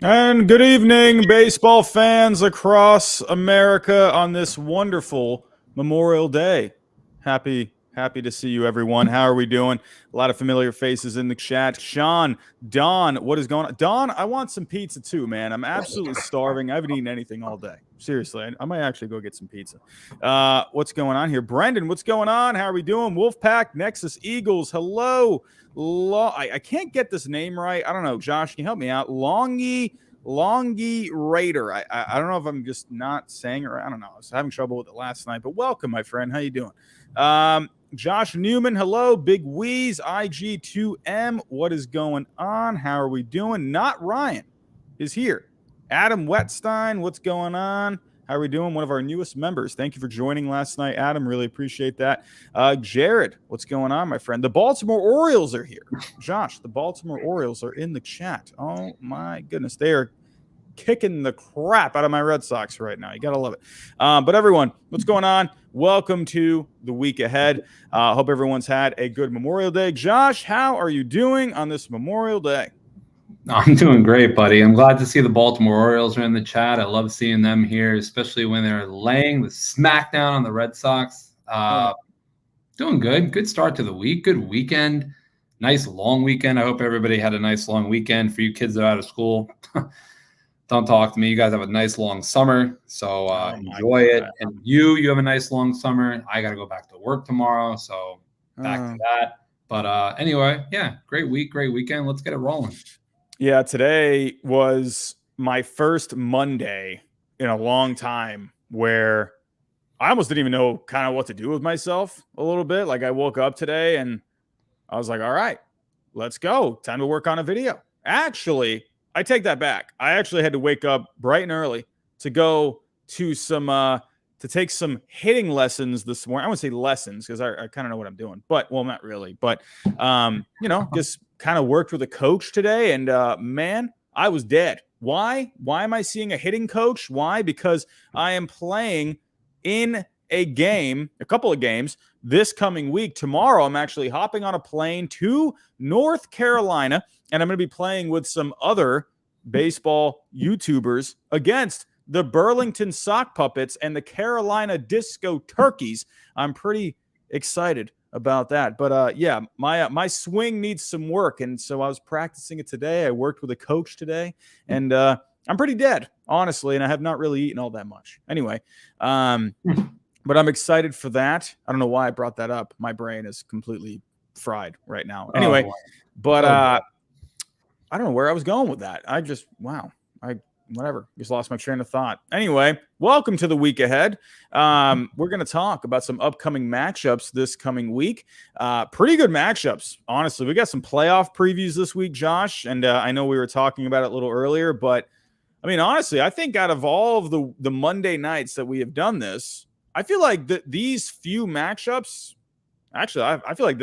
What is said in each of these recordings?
And good evening, baseball fans across America on this wonderful Memorial Day. Happy to see you, everyone. How are we doing? A lot of familiar faces in the chat. Sean, Don, what is going on? Don, I want some pizza too, man. I'm absolutely starving. I haven't eaten anything all day. Seriously, I might actually go get some pizza. What's going on here? Brendan, what's going on? How are we doing? Wolfpack, Nexus, Eagles, hello. I can't get this name right. I don't know. Josh, can you help me out? Longy Raider. I don't know if I'm just not saying it right. I don't know. I was having trouble with it last night, but welcome, my friend. How you doing? Josh Newman, hello. Big Wheeze, IG2M. What is going on? How are we doing? Not Ryan is here. Adam Wetstein, what's going on? How are we doing? One of our newest members. Thank you for joining last night, Adam. Really appreciate that. Jared, what's going on, my friend? The Baltimore Orioles are here. Josh, the Baltimore Orioles are in the chat. Oh, my goodness. They are kicking the crap out of my Red Sox right now. You got to love it. But everyone, what's going on? Welcome to the week ahead. Hope everyone's had a good Memorial Day. Josh, how are you doing on this Memorial Day? I'm doing great, buddy. I'm glad to see the Baltimore Orioles are in the chat. I love seeing them here, especially when they're laying the smackdown on the Red Sox. Doing good. Good start to the week. Good weekend. Nice long weekend. I hope everybody had a nice long weekend. For you kids that are out of school, don't talk to me. You guys have a nice long summer, so enjoy it. And you have a nice long summer. I got to go back to work tomorrow, so back to that. But anyway, yeah, great week, great weekend. Let's get it rolling. Yeah, today was my first Monday in a long time where I almost didn't even know kind of what to do with myself a little bit. Like I woke up today and I was like, all right, let's go. Time to work on a video. Actually, I take that back. I actually had to wake up bright and early to go to to take some hitting lessons this morning. I wouldn't say lessons because I kind of know what I'm doing, but well, not really, but just kind of worked with a coach today, and man, I was dead. Why am I seeing a hitting coach? Why? Because I am playing in a couple of games this coming week. Tomorrow, I'm actually hopping on a plane to North Carolina, and I'm going to be playing with some other baseball YouTubers against the Burlington Sock Puppets and the Carolina Disco Turkeys. I'm pretty excited about that. But yeah, my swing needs some work, and so I was practicing it today. I worked with a coach today, and I'm pretty dead, honestly, and I have not really eaten all that much. Anyway, but I'm excited for that. I don't know why I brought that up. My brain is completely fried right now. Anyway, but I don't know where I was going with that. Whatever. Just lost my train of thought. Anyway, welcome to the week ahead. We're going to talk about some upcoming matchups this coming week. Pretty good matchups, honestly. We got some playoff previews this week, Josh, and I know we were talking about it a little earlier, but I mean, honestly, I think out of all of the Monday nights that we have done this, I feel like these few matchups, actually, I feel like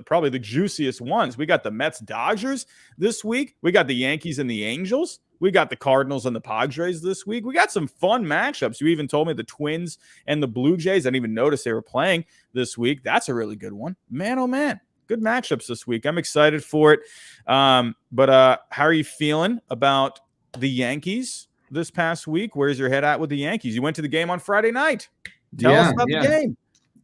probably the juiciest ones. We got the Mets Dodgers this week. We got the Yankees and the Angels. We got the Cardinals and the Padres this week. We got some fun matchups. You even told me the Twins and the Blue Jays. I didn't even notice they were playing this week. That's a really good one. Man, oh man. Good matchups this week. I'm excited for it. But how are you feeling about the Yankees this past week? Where's your head at with the Yankees? You went to the game on Friday night. Tell us about the game.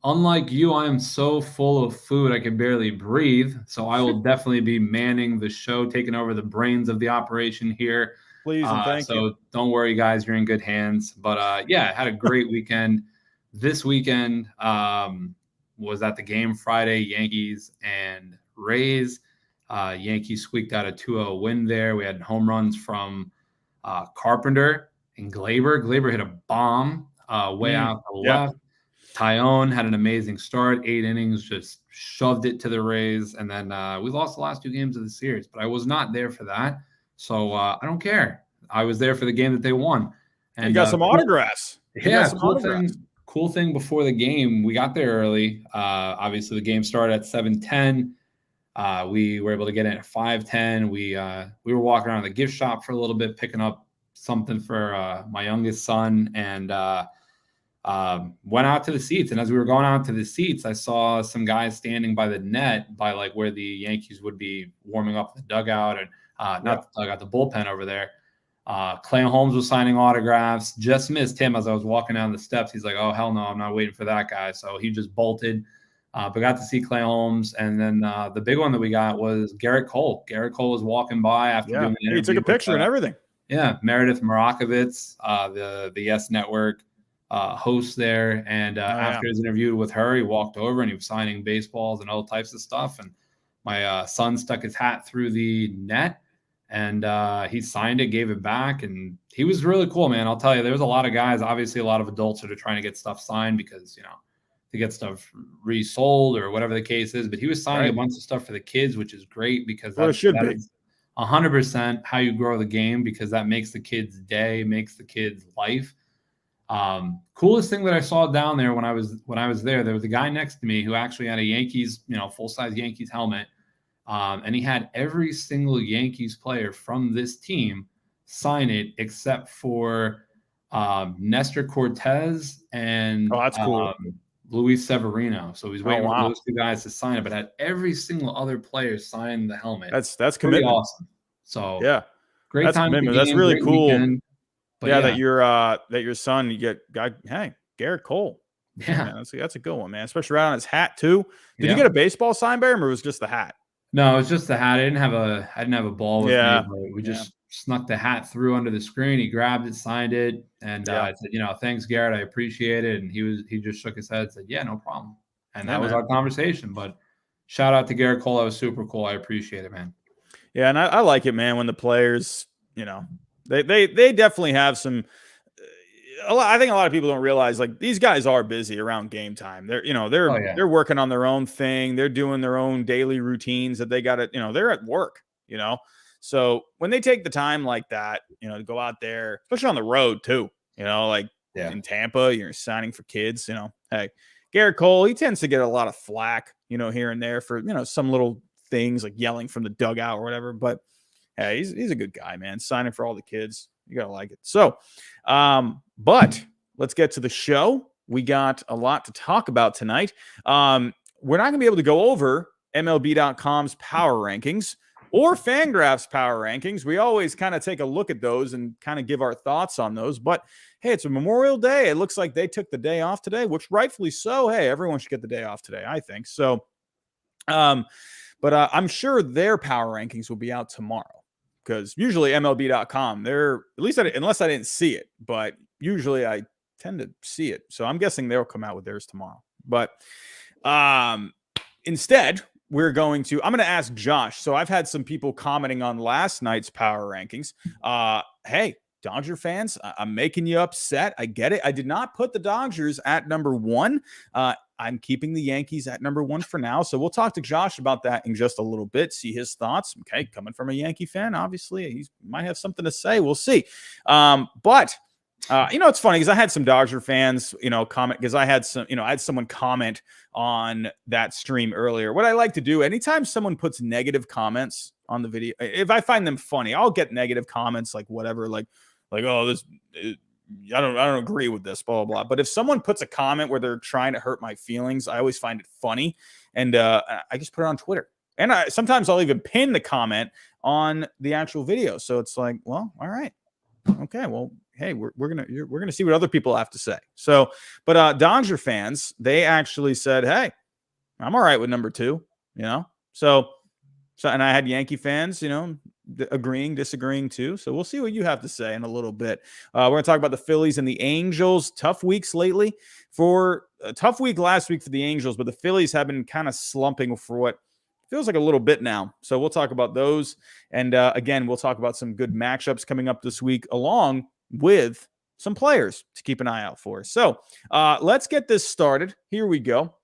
Unlike you, I am so full of food I can barely breathe. So I will definitely be manning the show, taking over the brains of the operation here. Please and thank you. So don't worry, guys, you're in good hands. But yeah, had a great weekend. This weekend was at the game Friday, Yankees and Rays. Yankees squeaked out a 2-0 win there. We had home runs from Carpenter and Glaber. Glaber hit a bomb way out to the left. Tyone had an amazing start, 8 innings, just shoved it to the Rays. And then we lost the last 2 games of the series, but I was not there for that. So I don't care. I was there for the game that they won. And you got some autographs. Yeah, cool thing before the game. We got there early. Obviously, the game started at 7:10. We were able to get in at 5:10. We were walking around the gift shop for a little bit, picking up something for my youngest son, and went out to the seats. And as we were going out to the seats, I saw some guys standing by the net by like where the Yankees would be warming up the dugout and not the dugout, the bullpen over there. Clay Holmes was signing autographs. Just missed him as I was walking down the steps. He's like, oh, hell no, I'm not waiting for that guy. So he just bolted. But got to see Clay Holmes. And then the big one that we got was Garrett Cole. Garrett Cole was walking by after doing an interview. He took a picture and everything. Yeah, Meredith Marakovitz, the Yes Network host there. And after his interview with her, he walked over and he was signing baseballs and all types of stuff. And my son stuck his hat through the net and he signed it, gave it back. And he was really cool, man. I'll tell you, there was a lot of guys, obviously a lot of adults that are trying to get stuff signed because, to get stuff resold or whatever the case is. But he was signing a bunch of stuff for the kids, which is great because that is 100% how you grow the game, because that makes the kids' day, makes the kids' life. Coolest thing that I saw down there when I was there was a guy next to me who actually had a Yankees, full-size Yankees helmet. And he had every single Yankees player from this team sign it except for Nestor Cortez and that's cool. Luis Severino. So he's waiting for those two guys to sign it, but had every single other player sign the helmet. That's pretty commitment. awesome. So great that's time. Game, that's really cool. Weekend, that your son, Garrett Cole. Yeah, that's a good one, man. Especially right on his hat too. Did you get a baseball sign by him, or was it just the hat? No, it was just the hat. I didn't have a ball with me. But we just snuck the hat through under the screen. He grabbed it, signed it, and I said, thanks, Garrett. I appreciate it. And he just shook his head and said, yeah, no problem. And that was our conversation. But shout out to Garrett Cole. That was super cool. I appreciate it, man. Yeah, and I like it, man, when the players, they definitely have some. I think a lot of people don't realize, like, these guys are busy around game time. They're working on their own thing. They're doing their own daily routines that they got to, they're at work, So when they take the time like that, to go out there, especially on the road too, in Tampa, you're signing for kids, hey, Garrett Cole, he tends to get a lot of flack, here and there for, some little things like yelling from the dugout or whatever. But hey, he's a good guy, man. Signing for all the kids. You got to like it. So, but let's get to the show. We got a lot to talk about tonight. We're not going to be able to go over MLB.com's power rankings or Fangraph's power rankings. We always kind of take a look at those and kind of give our thoughts on those. But hey, it's a Memorial Day. It looks like they took the day off today, which rightfully so. Hey, everyone should get the day off today, I think. So, but I'm sure their power rankings will be out tomorrow. Because usually MLB.com, they're, at least unless I didn't see it, but usually I tend to see it. So I'm guessing they'll come out with theirs tomorrow. But instead, I'm going to ask Josh. So I've had some people commenting on last night's power rankings. Hey, Dodger fans, I'm making you upset. I get it. I did not put the Dodgers at number 1. I'm keeping the Yankees at number 1 for now. So we'll talk to Josh about that in just a little bit, see his thoughts. Okay, coming from a Yankee fan, obviously, he might have something to say. We'll see. But it's funny because I had some Dodger fans, comment, because I had someone comment on that stream earlier. What I like to do, anytime someone puts negative comments on the video, if I find them funny, I'll get negative comments like whatever, like, oh, this. I don't agree with this, blah, blah, blah. But if someone puts a comment where they're trying to hurt my feelings, I always find it funny. And I just put it on Twitter. And sometimes I'll even pin the comment on the actual video. So it's like, well, all right. Okay, well, hey, we're gonna see what other people have to say. So, but Dodger fans, they actually said, hey, I'm all right with number 2, So, and I had Yankee fans, agreeing, disagreeing too. So we'll see what you have to say in a little bit. We're going to talk about the Phillies and the Angels. Tough weeks lately. For a tough week last week for the Angels, but the Phillies have been kind of slumping for what feels like a little bit now. So we'll talk about those. And again, we'll talk about some good matchups coming up this week, along with some players to keep an eye out for. So let's get this started. Here we go.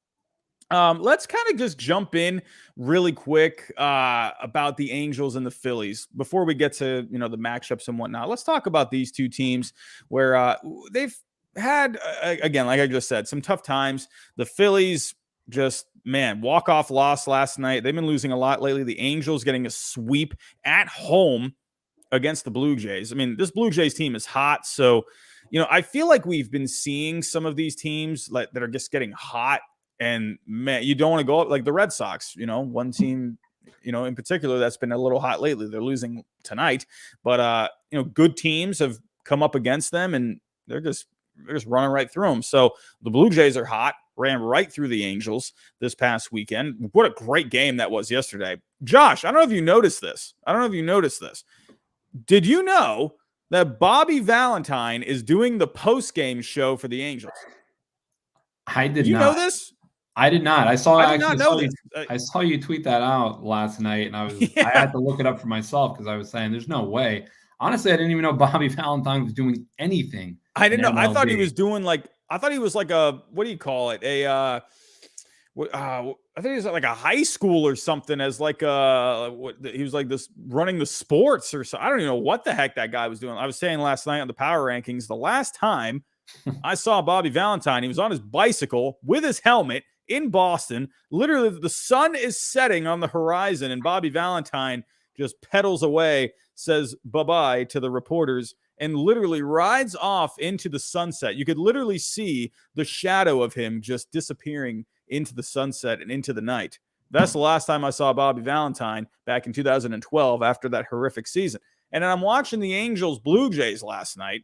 Let's kind of just jump in really quick about the Angels and the Phillies before we get to, the matchups and whatnot. Let's talk about these two teams where they've had, again, like I just said, some tough times. The Phillies just, walk-off loss last night. They've been losing a lot lately. The Angels getting a sweep at home against the Blue Jays. I mean, this Blue Jays team is hot. So, I feel like we've been seeing some of these teams that are just getting hot. And man, you don't want to go up like the Red Sox, one team, In particular, that's been a little hot lately. They're losing tonight, but good teams have come up against them, and they're just running right through them. So the Blue Jays are hot, ran right through the Angels this past weekend. What a great game that was yesterday. Josh, I don't know if you noticed this. Did you know that Bobby Valentine is doing the post-game show for the Angels? I did you not. know this? I did not. I did not know this. I saw you tweet that out last night, and I had to look it up for myself because I was saying there's no way. Honestly, I didn't even know Bobby Valentine was doing anything. I didn't know. MLB. I thought he was doing like a, what do you call it? I think he was like a high school or something, as like he was like this running the sports or so. I don't even know what the heck that guy was doing. I was saying last night on the power rankings, the last time I saw Bobby Valentine, he was on his bicycle with his helmet in Boston. Literally, the sun is setting on the horizon, and Bobby Valentine just pedals away, says bye-bye to the reporters, and literally rides off into the sunset. You could literally see the shadow of him just disappearing into the sunset and into the night. That's the last time I saw Bobby Valentine, back in 2012 after that horrific season. And then I'm watching the Angels Blue Jays last night,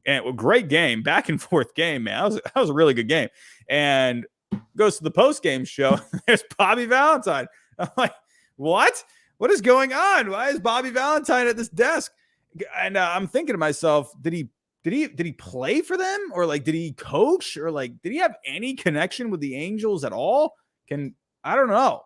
and it was a great game, back and forth game, man. That was a really good game. And goes to the post-game show. There's Bobby Valentine. I'm like, what? What is going on? Why is Bobby Valentine at this desk? And I'm thinking to myself, did he play for them, or like did he coach, or like did he have any connection with the Angels at all? I don't know.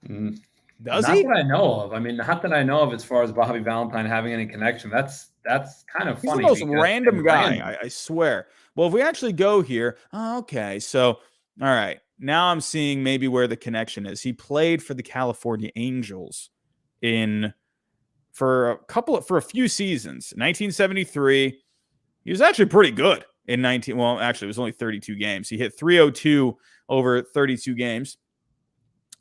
Does he? Not that I know of. I mean, not that I know of as far as Bobby Valentine having any connection. That's kind of funny. He's the most random guy, I swear. Well, if we actually go here, okay, so all right, now I'm seeing maybe where the connection is. He played for the California Angels for a few seasons. 1973, he was actually pretty good in it was only 32 games. He hit 302 over 32 games.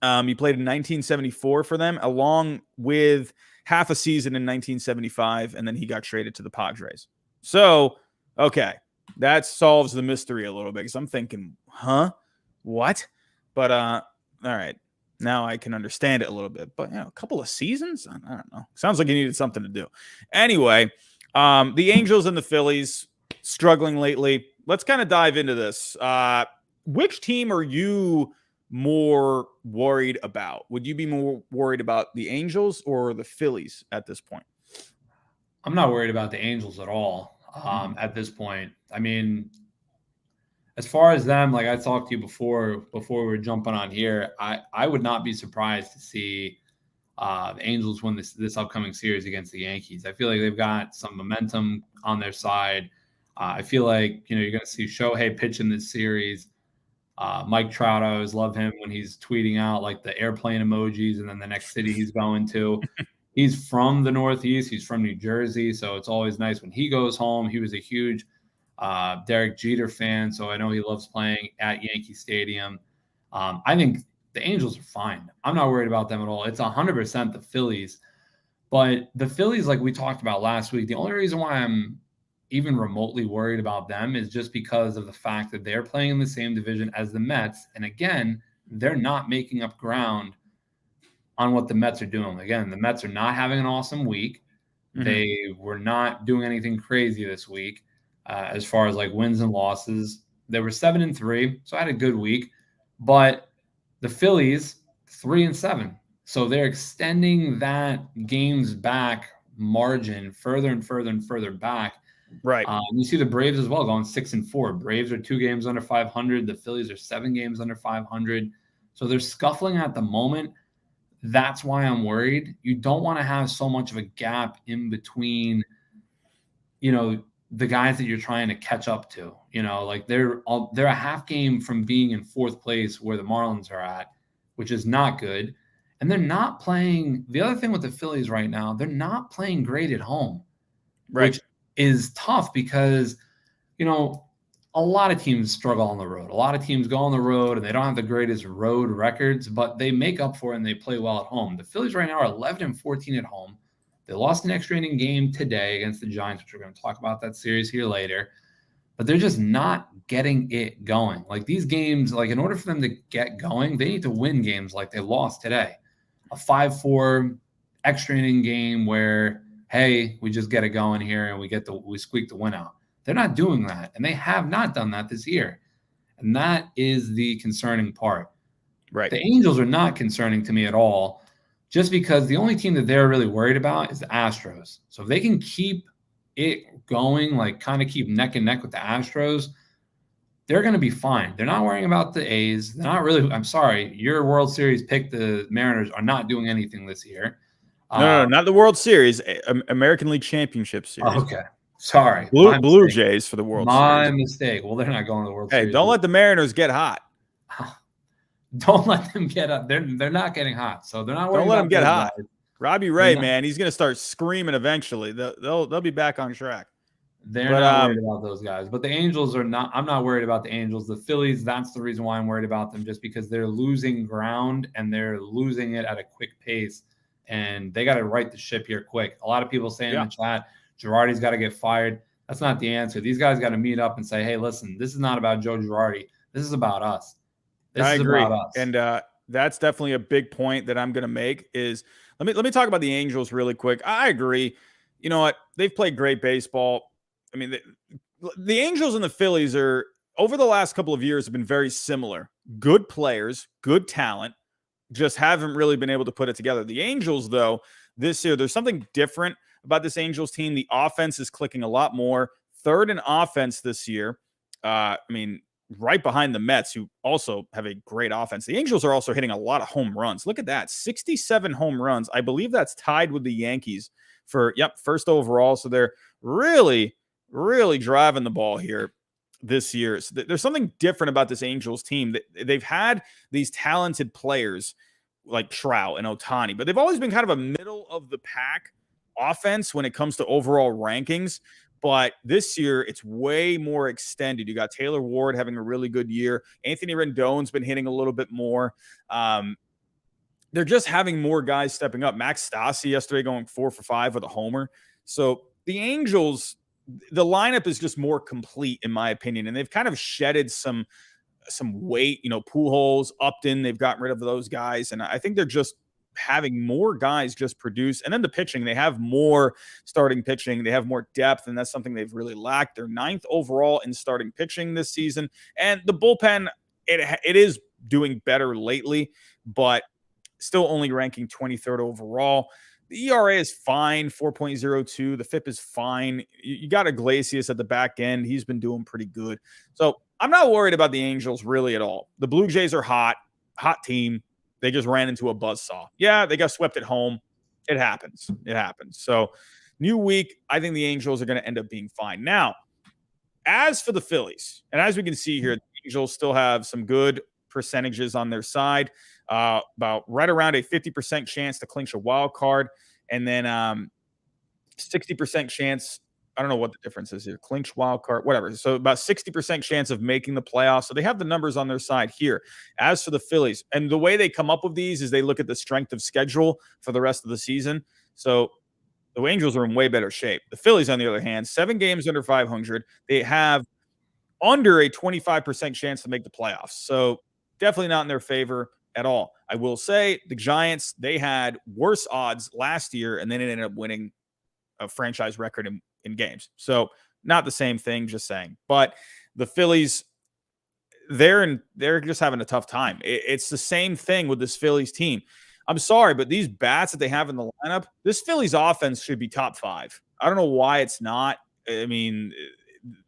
He played in 1974 for them, along with half a season in 1975, and then he got traded to the Padres. So, okay, that solves the mystery a little bit, because I'm thinking, what? But all right, now I can understand it a little bit. But a couple of seasons, I don't know. Sounds like he needed something to do. Anyway, the Angels and the Phillies struggling lately. Let's kind of dive into this. Which team are you more worried about? Would you be more worried about the Angels or the Phillies at this point? I'm not worried about the Angels at all at this point. I mean, as far as them, like I talked to you before we were jumping on here, I would not be surprised to see the Angels win this upcoming series against the Yankees. I feel like they've got some momentum on their side. I feel like you're going to see Shohei pitch in this series. Mike Trout, I always love him when he's tweeting out like the airplane emojis and then the next city he's going to. He's from the Northeast. He's from New Jersey, so it's always nice when he goes home. He was a huge Derek Jeter fan, so I know he loves playing at Yankee Stadium. I think the Angels are fine. I'm not worried about them at all. It's 100% the Phillies. But the Phillies, like we talked about last week, the only reason why I'm even remotely worried about them is just because of the fact that they're playing in the same division as the Mets. And again, they're not making up ground on what the Mets are doing. Again, the Mets are not having an awesome week. Mm-hmm. They were not doing anything crazy this week as far as like wins and losses. They were 7-3, so I had a good week. But the Phillies, 3-7. So they're extending that games back margin further and further and further back. Right. You see the Braves as well going 6-4. Braves are 2 games under 500. The Phillies are 7 games under 500. So they're scuffling at the moment. That's why I'm worried. You don't want to have so much of a gap in between, the guys that you're trying to catch up to. Like they're a half game from being in 4th place where the Marlins are at, which is not good. And they're not playing. The other thing with the Phillies right now, they're not playing great at home, right? Which is tough because, a lot of teams struggle on the road. A lot of teams go on the road and they don't have the greatest road records, but they make up for it and they play well at home. The Phillies right now are 11-14 at home. They lost an extra inning game today against the Giants, which we're going to talk about that series here later. But they're just not getting it going. Like these games, like in order for them to get going, they need to win games like they lost today. a 5-4 extra inning game where, hey, we just get it going here and we squeak the win out. They're not doing that, and they have not done that this year. And that is the concerning part. Right. The Angels are not concerning to me at all, just because the only team that they're really worried about is the Astros. So if they can keep it going, like kind of keep neck and neck with the Astros, they're going to be fine. They're not worrying about the A's. They're not really. I'm sorry, your World Series pick, the Mariners, are not doing anything this year. No, not the World Series, American League Championship Series. Okay, sorry, Blue Jays for the World my Series. mistake. Well, they're not going to the World Hey, Series. don't let the Mariners get hot. Don't let them get up. They're not getting hot, so they're not worried. Don't let them get hot. Guys. Robbie Ray, man, he's going to start screaming eventually. They'll be back on track. They're not worried about those guys. But the Angels are not. I'm not worried about the Angels. The Phillies, that's the reason why I'm worried about them, just because they're losing ground and they're losing it at a quick pace. And they got to right the ship here quick. A lot of people saying in the chat, Girardi's got to get fired. That's not the answer. These guys got to meet up and say, hey, listen, this is not about Joe Girardi. This is about us. I agree. And that's definitely a big point that I'm going to make is let me talk about the Angels really quick. I agree. You know what? They've played great baseball. I mean, the Angels and the Phillies are, over the last couple of years, have been very similar. Good players, good talent, just haven't really been able to put it together. The Angels, though, this year, there's something different about this Angels team. The offense is clicking a lot more. Third in offense this year. I mean, right behind the Mets, who also have a great offense. The Angels are also hitting a lot of home runs. Look at that, 67 home runs. I believe that's tied with the Yankees for, first overall. So they're really, really driving the ball here this year. So there's something different about this Angels team. They've had these talented players like Trout and Ohtani, but they've always been kind of a middle of the pack offense when it comes to overall rankings. But this year, it's way more extended. You got Taylor Ward having a really good year. Anthony Rendon's been hitting a little bit more. They're just having more guys stepping up. Max Stassi yesterday going 4 for 5 with a homer. So the Angels, the lineup is just more complete, in my opinion. And they've kind of shedded some weight. You know, Pujols, Upton, they've gotten rid of those guys. And I think they're just having more guys just produce. And then the pitching, they have more starting pitching. They have more depth, and that's something they've really lacked. They're 9th overall in starting pitching this season. And the bullpen, it is doing better lately, but still only ranking 23rd overall. The ERA is fine, 4.02. The FIP is fine. You got Iglesias at the back end. He's been doing pretty good. So I'm not worried about the Angels really at all. The Blue Jays are hot team. They just ran into a buzzsaw. Yeah, they got swept at home. It happens. So new week, I think the Angels are going to end up being fine. Now, as for the Phillies, and as we can see here, the Angels still have some good percentages on their side, about right around a 50% chance to clinch a wild card, and then 60% chance. I don't know what the difference is here. Clinch, wild card, whatever. So about 60% chance of making the playoffs. So they have the numbers on their side here. As for the Phillies, and the way they come up with these is they look at the strength of schedule for the rest of the season. So the Angels are in way better shape. The Phillies, on the other hand, 7 games under 500. They have under a 25% chance to make the playoffs. So definitely not in their favor at all. I will say the Giants, they had worse odds last year, and then it ended up winning a franchise record in games. So not the same thing, just saying. But the Phillies, they're just having a tough time. It's the same thing with this Phillies team. I'm sorry, but these bats that they have in the lineup, this Phillies offense should be top 5. I don't know why it's not. I mean,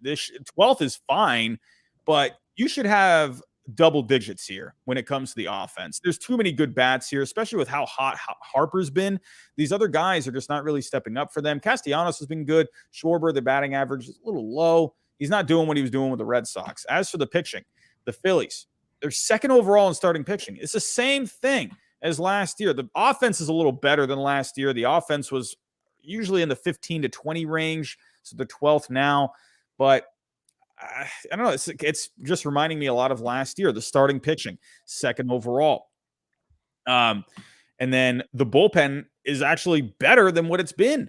this 12th is fine, but you should have double digits here when it comes to the offense. There's too many good bats here, especially with how hot Harper's been. These other guys are just not really stepping up for them. Castellanos has been good. Schwarber, the batting average is a little low. He's not doing what he was doing with the Red Sox. As for the pitching, the Phillies, they're 2nd overall in starting pitching. It's the same thing as last year. The offense is a little better than last year. The offense was usually in the 15 to 20 range, so they're 12th now. But I don't know. It's just reminding me a lot of last year. The starting pitching, 2nd overall. And then the bullpen is actually better than what it's been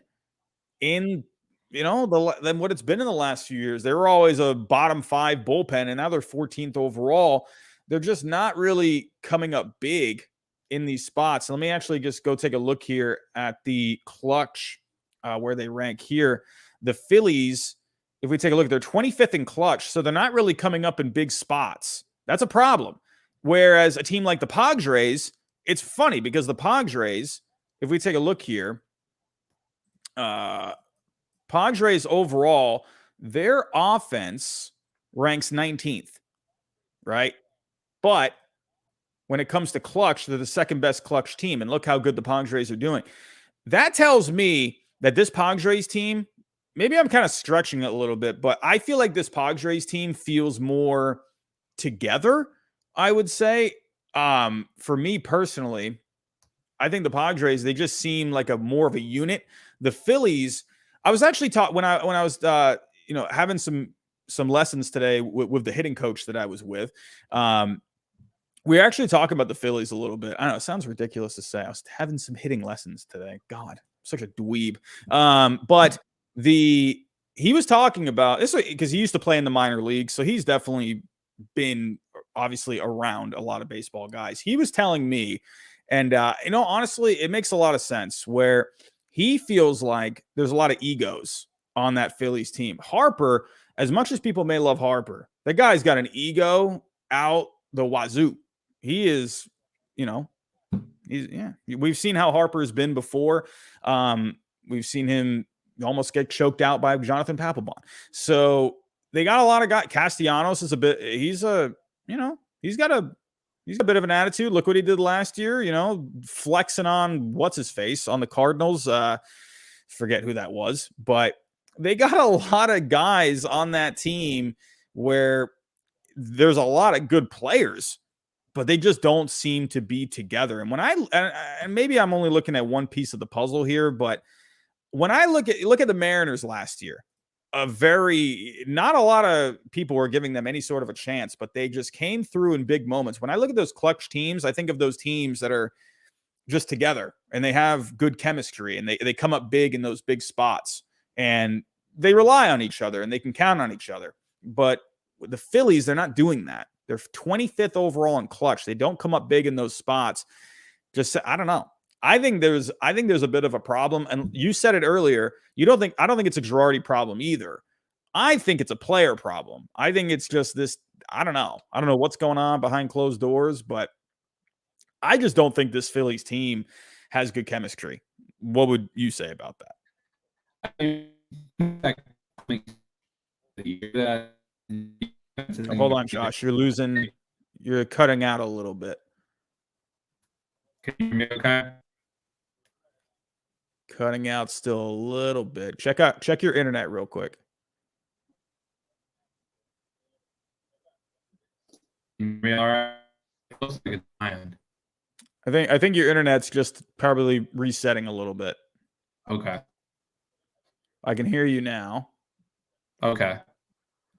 than what it's been in the last few years. They were always a bottom 5 bullpen, and now they're 14th overall. They're just not really coming up big in these spots. Let me actually just go take a look here at the clutch, where they rank here. The Phillies, if we take a look, they're 25th in clutch, so they're not really coming up in big spots. That's a problem. Whereas a team like the Padres, it's funny because the Padres, if we take a look here, Padres overall, their offense ranks 19th, right? But when it comes to clutch, they're the second best clutch team. And look how good the Padres are doing. That tells me that this Padres team, maybe I'm kind of stretching it a little bit, but I feel like this Padres team feels more together, I would say. For me personally, I think the Padres, they just seem like a more of a unit. The Phillies, I was actually taught when I was having some lessons today with the hitting coach that I was with. We actually talking about the Phillies a little bit. I don't know, it sounds ridiculous to say. I was having some hitting lessons today. God, I'm such a dweeb. But he was talking about this because he used to play in the minor leagues, so he's definitely been obviously around a lot of baseball guys. He was telling me, and honestly, it makes a lot of sense where he feels like there's a lot of egos on that Phillies team. Harper, as much as people may love Harper, that guy's got an ego out the wazoo. He is, we've seen how Harper's been before. We've seen him almost get choked out by Jonathan Papelbon. So they got a lot of guys. Castellanos is he's got a bit of an attitude. Look what he did last year, flexing on what's his face on the Cardinals. Forget who that was, but they got a lot of guys on that team where there's a lot of good players, but they just don't seem to be together. And and maybe I'm only looking at one piece of the puzzle here, but when I look at the Mariners last year, not a lot of people were giving them any sort of a chance, but they just came through in big moments. When I look at those clutch teams, I think of those teams that are just together and they have good chemistry and they come up big in those big spots and they rely on each other and they can count on each other. But with the Phillies, they're not doing that. They're 25th overall in clutch. They don't come up big in those spots. I don't know. I think there's a bit of a problem. And you said it earlier. I don't think it's a Girardi problem either. I think it's a player problem. I think it's just this. I don't know what's going on behind closed doors, but I just don't think this Phillies team has good chemistry. What would you say about that? Hold on, Josh. You're cutting out a little bit. Can you hear me okay? Cutting out still a little bit. Check your internet real quick. All right. I think your internet's just probably resetting a little bit. Okay. I can hear you now. Okay.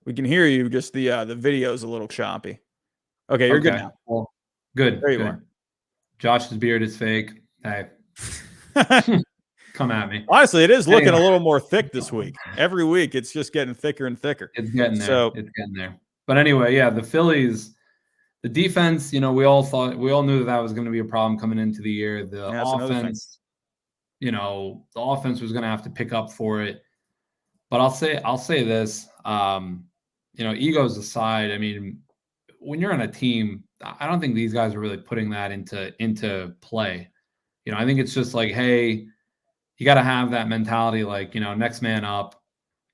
We can hear you. Just the video's a little choppy. Okay, you're good now. Well, good. There you are. Josh's beard is fake. Hey. Come at me. Honestly, it is looking a little more thick this week. Every week, it's just getting thicker and thicker. It's getting there. It's getting there. But anyway, yeah, the Phillies, the defense, we all knew that was going to be a problem coming into the year. The offense, the offense was going to have to pick up for it. But I'll say this, egos aside, I mean, when you're on a team, I don't think these guys are really putting that into play. I think it's just like, hey, you got to have that mentality, like, next man up.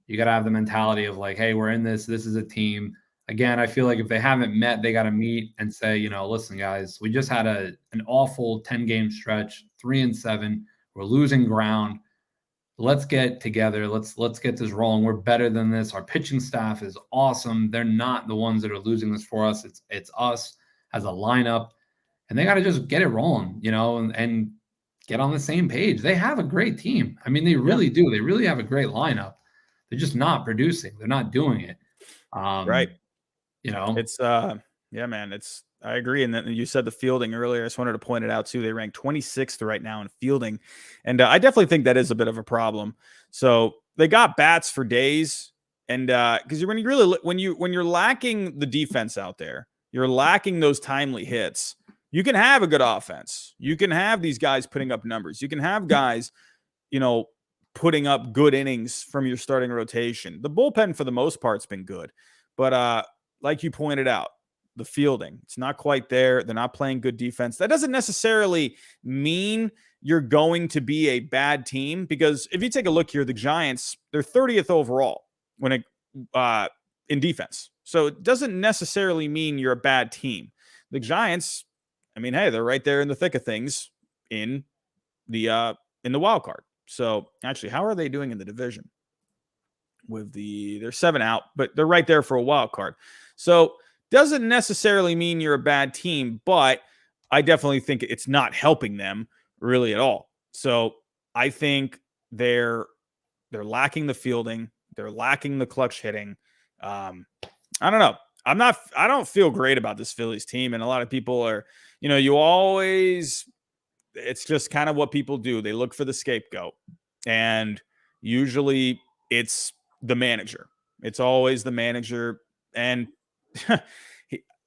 You got to have the mentality of like, hey, we're in this. This is a team. Again, I feel like if they haven't met, they got to meet and say, listen, guys, we just had an awful 10-game stretch, 3-7. We're losing ground. Let's get together. Let's get this rolling. We're better than this. Our pitching staff is awesome. They're not the ones that are losing this for us. It's us as a lineup, and they got to just get it rolling, and get on the same page. They have a great team. I mean, they really do. They really have a great lineup. They're just not producing. They're not doing it. Right. It's man. I agree. And then you said the fielding earlier. I just wanted to point it out too. They rank 26th right now in fielding. And I definitely think that is a bit of a problem. So they got bats for days. And because when you're lacking the defense out there, you're lacking those timely hits. You can have a good offense. You can have these guys putting up numbers. You can have guys, putting up good innings from your starting rotation. The bullpen, for the most part, has been good. But like you pointed out, the fielding, it's not quite there. They're not playing good defense. That doesn't necessarily mean you're going to be a bad team, because if you take a look here, the Giants, they're 30th overall in defense. So it doesn't necessarily mean you're a bad team. The Giants, I mean, hey, they're right there in the thick of things in the wild card. So actually, how are they doing in the division? They're 7 out, but they're right there for a wild card. So doesn't necessarily mean you're a bad team, but I definitely think it's not helping them really at all. So I think they're lacking the fielding, they're lacking the clutch hitting. I don't know. I don't feel great about this Phillies team, and a lot of people are, it's just kind of what people do. They look for the scapegoat, and usually it's the manager. It's always the manager, and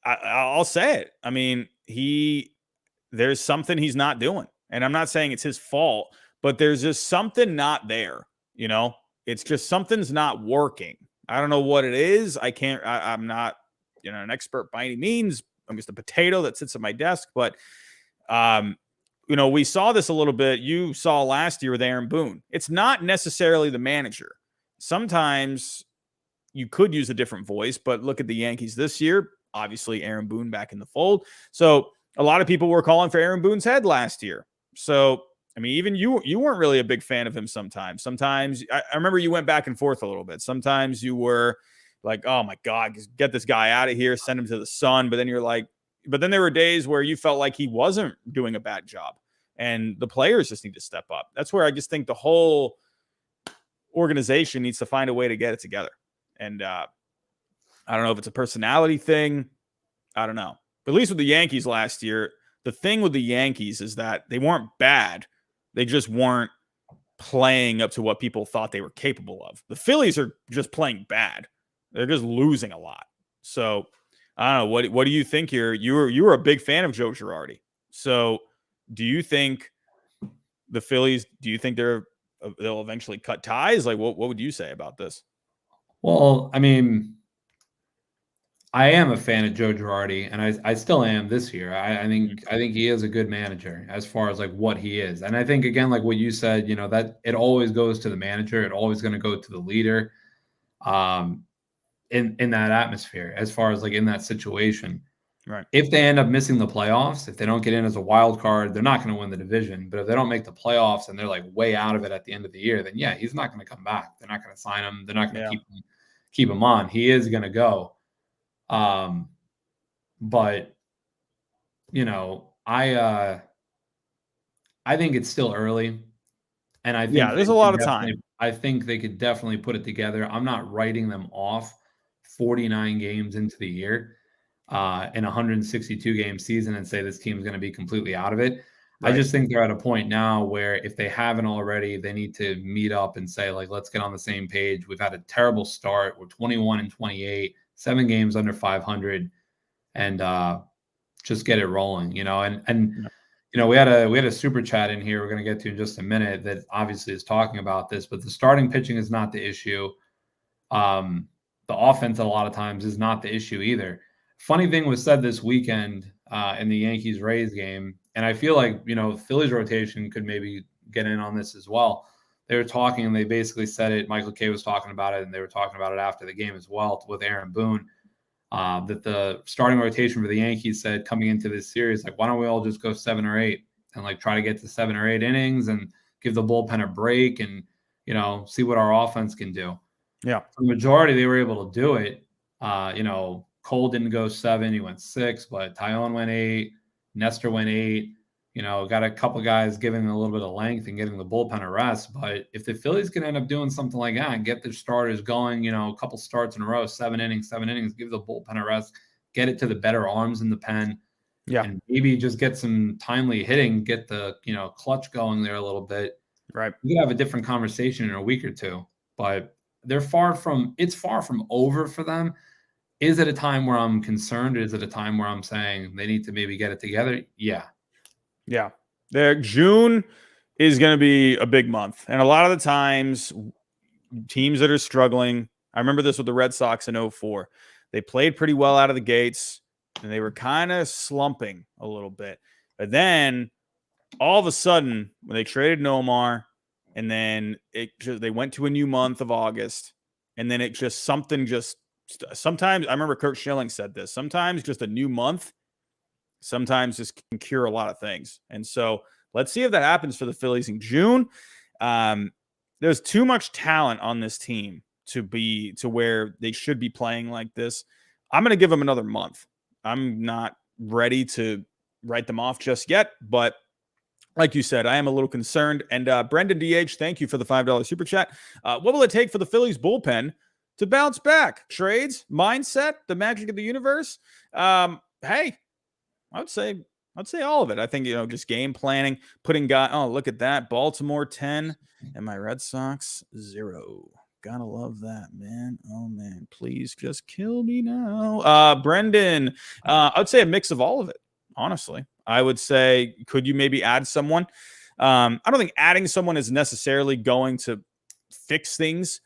I'll say it. I mean, there's something he's not doing, and I'm not saying it's his fault, but there's just something not there. It's just something's not working. I don't know what it is. I'm not, an expert by any means. I'm just a potato that sits at my desk, but we saw this a little bit. You saw last year with Aaron Boone. It's not necessarily the manager. Sometimes you could use a different voice, but look at the Yankees this year. Obviously, Aaron Boone back in the fold. So a lot of people were calling for Aaron Boone's head last year. So, I mean, even you weren't really a big fan of him sometimes. Sometimes, I remember you went back and forth a little bit. Sometimes you were like, oh my God, get this guy out of here, send him to the sun. But then there were days where you felt like he wasn't doing a bad job, and the players just need to step up. That's where I just think the whole organization needs to find a way to get it together. And I don't know if it's a personality thing. I don't know. But at least with the Yankees last year, the thing with the Yankees is that they weren't bad. They just weren't playing up to what people thought they were capable of. The Phillies are just playing bad. They're just losing a lot. So I don't know. What do you think here? You were a big fan of Joe Girardi. So do you think the Phillies, they'll eventually cut ties? Like, what would you say about this? Well, I mean, I am a fan of Joe Girardi, and I still am this year. I think he is a good manager as far as like what he is. And I think, again, like what you said, that it always goes to the manager. It always going to go to the leader. In that atmosphere, as far as like in that situation. Right. If they end up missing the playoffs, if they don't get in as a wild card, they're not going to win the division. But if they don't make the playoffs and they're like way out of it at the end of the year, then yeah, he's not going to come back. They're not going to sign him. They're not going to keep him on. He is going to go. But I think it's still early, and I think there's a lot of time. I think they could definitely put it together. I'm not writing them off 49 games into the year in a 162 game season and say this team's going to be completely out of it. Right. I just think they're at a point now where if they haven't already, they need to meet up and say, like, let's get on the same page. We've had a terrible start. We're 21-28, 7 games under 500, and just get it rolling, and we had a super chat in here we're going to get to in just a minute that obviously is talking about this, but the starting pitching is not the issue. The offense a lot of times is not the issue either. Funny thing was said this weekend in the Yankees-Rays game, and I feel like, Phillies rotation could maybe get in on this as well. They were talking, and they basically said it. Michael Kay was talking about it, and they were talking about it after the game as well with Aaron Boone, that the starting rotation for the Yankees said coming into this series, like, why don't we all just go 7 or 8 and like try to get to 7 or 8 innings and give the bullpen a break and, see what our offense can do. Yeah. For the majority, they were able to do it. Cole didn't go 7, he went 6, but Tyone went 8, Nestor went 8. Got a couple guys giving a little bit of length and getting the bullpen a rest. But if the Phillies can end up doing something like that and get their starters going, a couple starts in a row, 7 innings, give the bullpen a rest, get it to the better arms in the pen, and maybe just get some timely hitting, get the, clutch going there a little bit. Right. We could have a different conversation in a week or two. But it's far from over for them. Is it a time where I'm concerned? Is it a time where I'm saying they need to maybe get it together? Yeah. Yeah. June is going to be a big month. And a lot of the times, teams that are struggling, I remember this with the Red Sox in 04. They played pretty well out of the gates, and they were kind of slumping a little bit. But then all of a sudden, when they traded Nomar, and then they went to a new month of August, and then sometimes I remember Kurt Schilling said this. Sometimes just a new month, sometimes just can cure a lot of things. And so let's see if that happens for the Phillies in June. There's too much talent on this team to where they should be playing like this. I'm going to give them another month. I'm not ready to write them off just yet, but like you said, I am a little concerned. And Brendan DH, thank you for the $5 super chat. What will it take for the Phillies bullpen to bounce back? Trades, mindset, the magic of the universe? Hey, I'd say all of it. I think, just game planning, putting guy. Oh, look at that. Baltimore 10 and my Red Sox 0. Gotta love that, man. Oh man, please just kill me now. Brendan, I'd say a mix of all of it, honestly. I would say, could you maybe add someone? I don't think adding someone is necessarily going to fix things.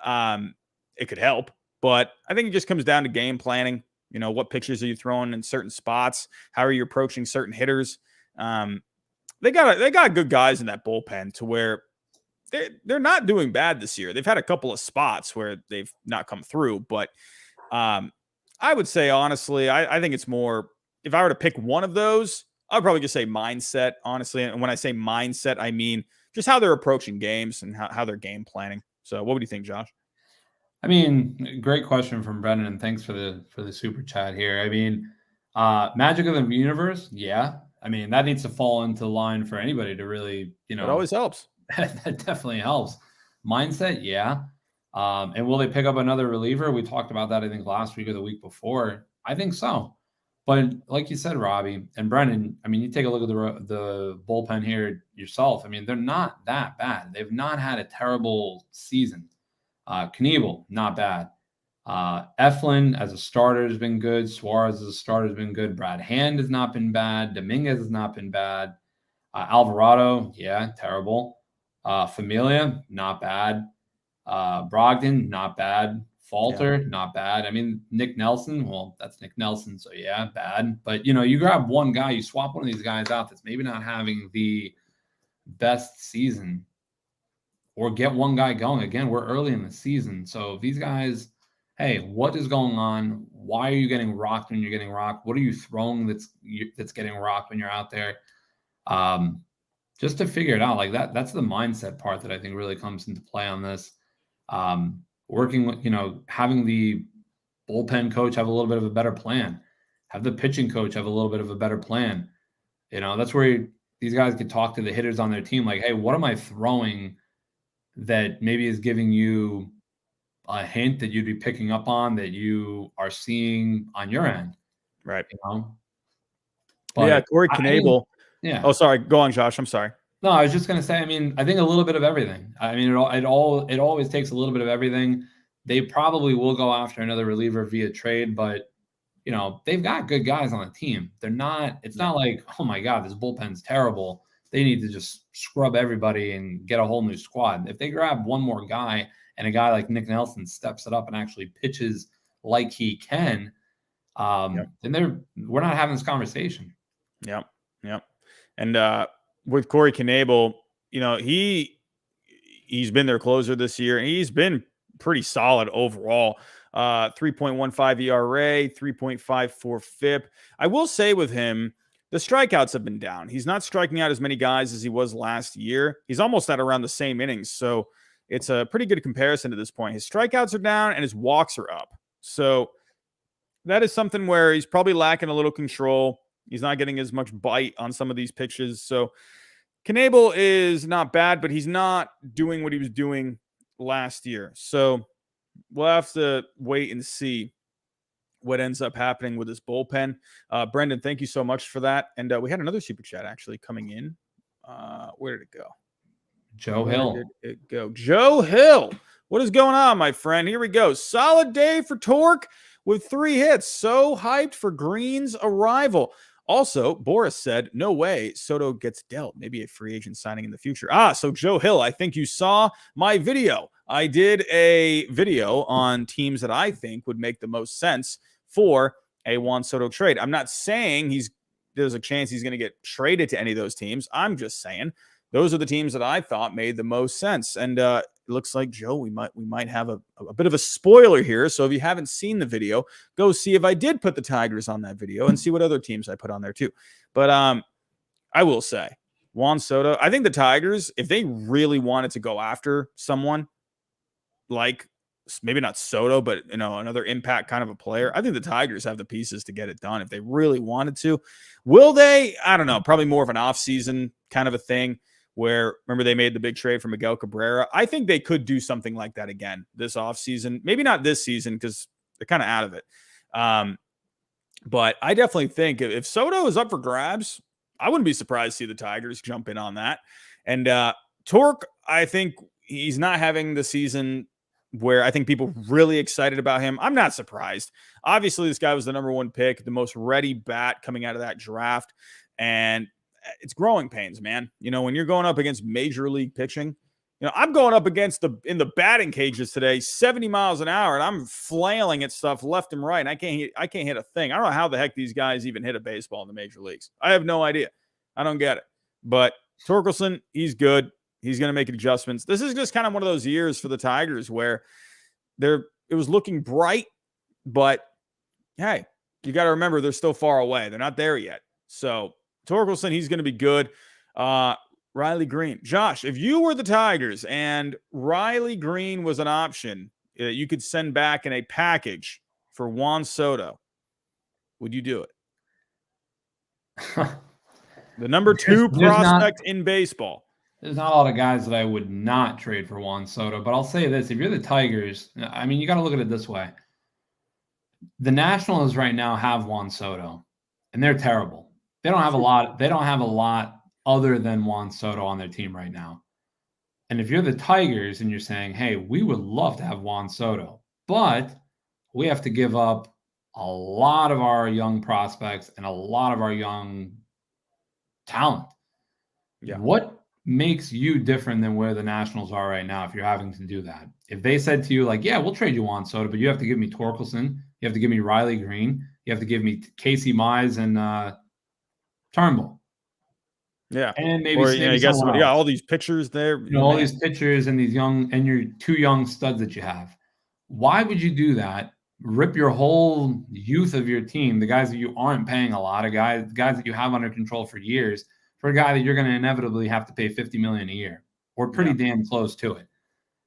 It could help, but I think it just comes down to game planning. What pitches are you throwing in certain spots? How are you approaching certain hitters? They got good guys in that bullpen to where they're not doing bad this year. They've had a couple of spots where they've not come through, but I would say honestly, I think it's more, if I were to pick one of those, I'd probably just say mindset, honestly. And when I say mindset, I mean just how they're approaching games and how they're game planning. So what would you think, Josh? I mean, great question from Brendan, and thanks for the super chat here. I mean, magic of the universe, yeah. I mean, that needs to fall into line for anybody to really, It always helps. That definitely helps. Mindset, yeah. And will they pick up another reliever? We talked about that, I think, last week or the week before. I think so. But like you said, Robbie and Brendan, I mean, you take a look at the bullpen here yourself. I mean, they're not that bad. They've not had a terrible season. Knievel, not bad. Eflin as a starter has been good. Suarez as a starter has been good. Brad Hand has not been bad. Dominguez has not been bad. Alvarado, yeah, terrible. Familia, not bad. Brogdon, not bad. Falter, not bad. I mean, Nick Nelson, well, that's Nick Nelson, so yeah, bad. But, you grab one guy, you swap one of these guys out that's maybe not having the best season, or get one guy going. Again, we're early in the season. So these guys, hey, what is going on? Why are you getting rocked when you're getting rocked? What are you throwing that's getting rocked when you're out there? Just to figure it out, like that's the mindset part that I think really comes into play on this. Working with, having the bullpen coach have a little bit of a better plan, have the pitching coach have a little bit of a better plan. That's where these guys can talk to the hitters on their team. Like, hey, what am I throwing that maybe is giving you a hint that you'd be picking up on that you are seeing on your end? Right. But yeah. Corey Knebel. Yeah. Oh, sorry. Go on, Josh. I'm sorry. No, I was just going to say, I mean, I think a little bit of everything. I mean, it always takes a little bit of everything. They probably will go after another reliever via trade, but they've got good guys on the team. It's not like, oh my God, this bullpen's terrible. They need to just scrub everybody and get a whole new squad. If they grab one more guy and a guy like Nick Nelson steps it up and actually pitches like he can, then we're not having this conversation. Yep. And with Corey Knebel, he's been their closer this year, and he's been pretty solid overall. 3.15 ERA, 3.54 FIP. I will say with him, the strikeouts have been down. He's not striking out as many guys as he was last year. He's almost at around the same innings. So it's a pretty good comparison to this point. His strikeouts are down and his walks are up. So that is something where he's probably lacking a little control. He's not getting as much bite on some of these pitches. So Knebel is not bad, but he's not doing what he was doing last year. So we'll have to wait and see what ends up happening with this bullpen. Brendan, thank you so much for that. And we had another super chat actually coming in. Where did it go? Joe Hill. What is going on, my friend? Here we go. Solid day for Torque. with 3 hits. So hyped for Green's arrival. Also, Boris said, no way Soto gets dealt. Maybe a free agent signing in the future. So Joe Hill, I think you saw my video. I did a video on teams that I think would make the most sense for a Juan Soto trade. I'm not saying there's a chance he's going to get traded to any of those teams. I'm just saying those are the teams that I thought made the most sense. And it looks like, Joe, we might have a bit of a spoiler here. So if you haven't seen the video, go see if I did put the Tigers on that video and see what other teams I put on there too. But I will say, Juan Soto, I think the Tigers, if they really wanted to go after someone like maybe not Soto, but another impact kind of a player, I think the Tigers have the pieces to get it done if they really wanted to. Will they? I don't know. Probably more of an offseason kind of a thing where, remember, they made the big trade for Miguel Cabrera. I think they could do something like that again this offseason. Maybe not this season because they're kind of out of it. But I definitely think if Soto is up for grabs, I wouldn't be surprised to see the Tigers jump in on that. And Torque, I think he's not having the season where I think people really excited about him. I'm not surprised. Obviously, this guy was the number 1 pick, the most ready bat coming out of that draft. And it's growing pains, man. When you're going up against major league pitching, I'm going up against in the batting cages today, 70 miles an hour, and I'm flailing at stuff left and right. And I can't hit a thing. I don't know how the heck these guys even hit a baseball in the major leagues. I have no idea. I don't get it. But Torkelson, he's good. He's going to make adjustments. This is just kind of one of those years for the Tigers where it was looking bright, but hey, you got to remember they're still far away. They're not there yet. So Torkelson, he's going to be good. Riley Green. Josh, if you were the Tigers and Riley Green was an option that you could send back in a package for Juan Soto, would you do it? The number 2 prospect in baseball. There's not a lot of guys that I would not trade for Juan Soto, but I'll say this. If you're the Tigers, I mean, you got to look at it this way. The Nationals right now have Juan Soto, and they're terrible. They don't have a lot. They don't have a lot other than Juan Soto on their team right now. And if you're the Tigers and you're saying, hey, we would love to have Juan Soto, but we have to give up a lot of our young prospects and a lot of our young talent. Yeah. What makes you different than where the Nationals are right now if you're having to do that? If they said to you, like, yeah, we'll trade you Juan Soto, but you have to give me Torkelson, you have to give me Riley Green, you have to give me Casey Mize and Turnbull. Yeah. And maybe, you got somebody, all these pitchers there. All these pitchers and these young, and your 2 young studs that you have. Why would you do that? Rip your whole youth of your team, the guys that you aren't paying a lot of, guys that you have under control for years, for a guy that you're going to inevitably have to pay $50 million a year, or pretty damn close to it.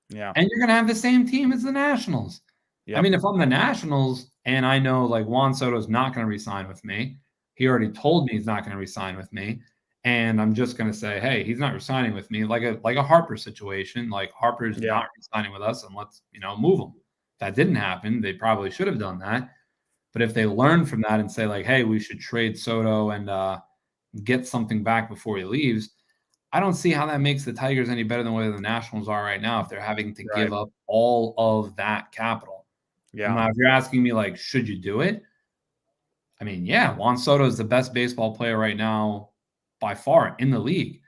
Yeah. And you're going to have the same team as the Nationals. Yep. I mean, if I'm the Nationals and I know like Juan Soto's not going to re-sign with me, he already told me he's not going to re-sign with me, and I'm just going to say, hey, he's not re-signing with me, like a Harper situation. Like, Harper's not re-signing with us, and let's move him. That didn't happen. They probably should have done that. But if they learn from that and say, like, hey, we should trade Soto and get something back before he leaves, I don't see how that makes the Tigers any better than where the Nationals are right now if they're having to give up all of that capital. Yeah. Now, if you're asking me, like, should you do it? I mean, yeah, Juan Soto is the best baseball player right now by far in the league.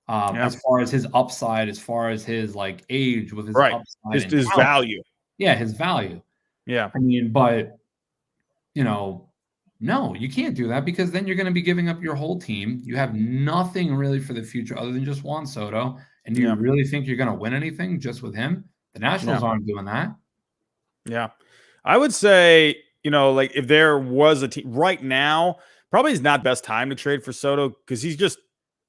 As far as his upside, as far as his like age with his upside, his value. Yeah, his value. Yeah. I mean, but no, you can't do that because then you're going to be giving up your whole team. You have nothing really for the future other than just Juan Soto. And do you really think you're going to win anything just with him? The Nationals aren't doing that. Yeah. I would say, like if there was a team right now, probably is not the best time to trade for Soto because he's just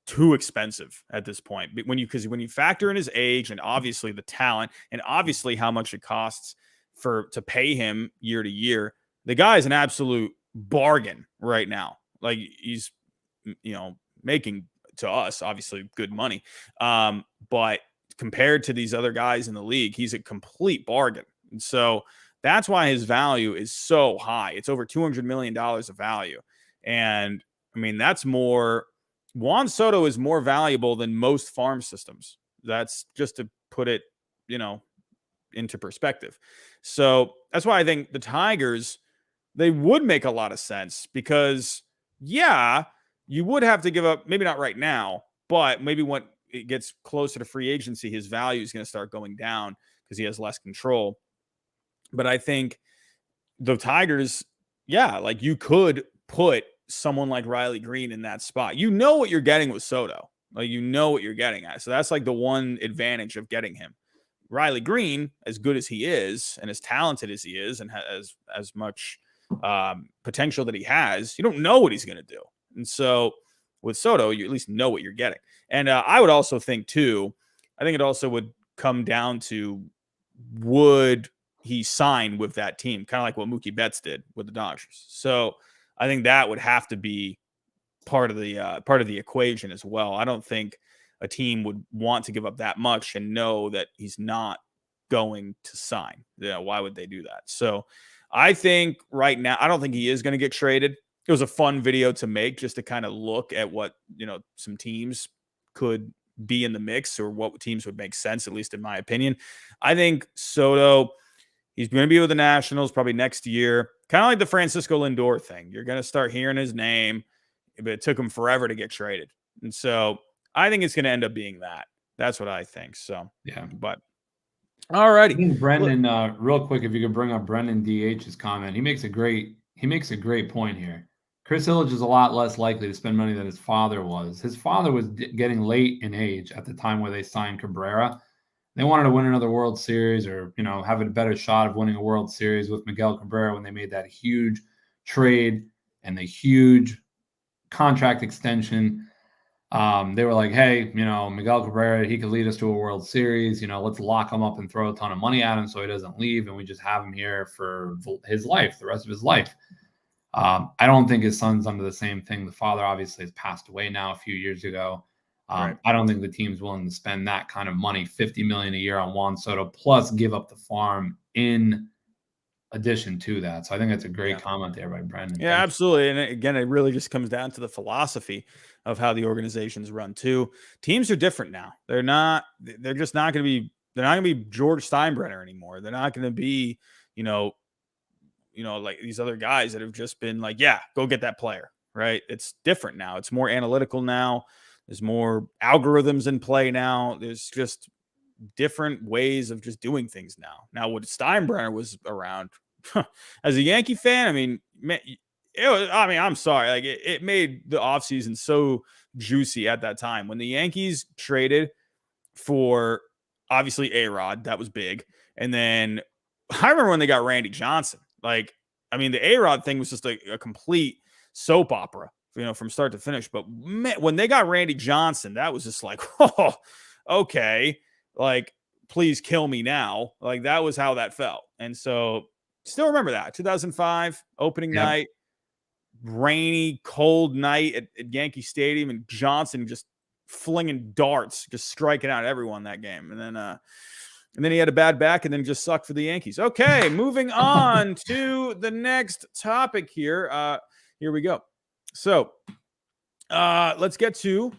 too expensive at this point. When you factor in his age and obviously the talent and obviously how much it costs to pay him year to year, the guy is an absolute bargain right now. Like he's, making to us obviously good money. But compared to these other guys in the league, he's a complete bargain. And so that's why his value is so high. It's over $200 million of value. And I mean, that's more. Juan Soto is more valuable than most farm systems. That's just to put it, into perspective. So that's why I think the Tigers they would make a lot of sense because, yeah, you would have to give up, maybe not right now, but maybe when it gets closer to free agency, his value is going to start going down because he has less control. But I think the Tigers, yeah, like you could put someone like Riley Green in that spot. You know what you're getting with Soto. Like you know what you're getting at. So that's like the one advantage of getting him. Riley Green, as good as he is and as talented as he is and has as much potential that he has, you don't know what he's going to do. And so with Soto, you at least know what you're getting. And I would also think too, I think it also would come down to would he sign with that team, kind of like what Mookie Betts did with the Dodgers. So I think that would have to be part of the equation as well. I don't think a team would want to give up that much and know that he's not going to sign. Yeah, why would they do that? So I think right now, I don't think he is going to get traded. It was a fun video to make just to kind of look at what, some teams could be in the mix or what teams would make sense, at least in my opinion. I think Soto, he's going to be with the Nationals probably next year. Kind of like the Francisco Lindor thing. You're going to start hearing his name, but it took him forever to get traded. And so I think it's going to end up being that. That's what I think. So, yeah. But all righty. I think Brendan, real quick, if you could bring up Brendan DH's comment, he makes a great point here. Chris Ilitch is a lot less likely to spend money than his father was. His father was getting late in age at the time where they signed Cabrera. They wanted to win another World Series or, have a better shot of winning a World Series with Miguel Cabrera when they made that huge trade and the huge contract extension. They were like, hey, Miguel Cabrera, he could lead us to a World Series. Let's lock him up and throw a ton of money at him so he doesn't leave. And we just have him here for his life, the rest of his life. I don't think his son's under the same thing. The father obviously has passed away now a few years ago. Right. I don't think the team's willing to spend that kind of money, $50 million a year on Juan Soto, plus give up the farm in addition to that. So I think that's a great comment there by Brendan. Yeah, absolutely. And again, it really just comes down to the philosophy of how the organizations run too. Teams are different now. They're just not going to be, they're not going to be George Steinbrenner anymore. They're not going to be, like these other guys that have just been like, yeah, go get that player, right? It's different now. It's more analytical now. There's more algorithms in play now. There's just different ways of just doing things now. Now, when Steinbrenner was around, as a Yankee fan, I mean, I'm sorry. Like it made the offseason so juicy at that time. When the Yankees traded for obviously A-Rod, that was big. And then I remember when they got Randy Johnson. Like, I mean, the A-Rod thing was just a complete soap opera, from start to finish. But man, when they got Randy Johnson, that was just like, oh, okay. Like, please kill me now. Like, that was how that felt. And so still remember that 2005 opening night, rainy, cold night at Yankee Stadium, and Johnson just flinging darts, just striking out everyone that game. And then he had a bad back and then just sucked for the Yankees. Okay, moving on to the next topic here. Here we go. So let's get to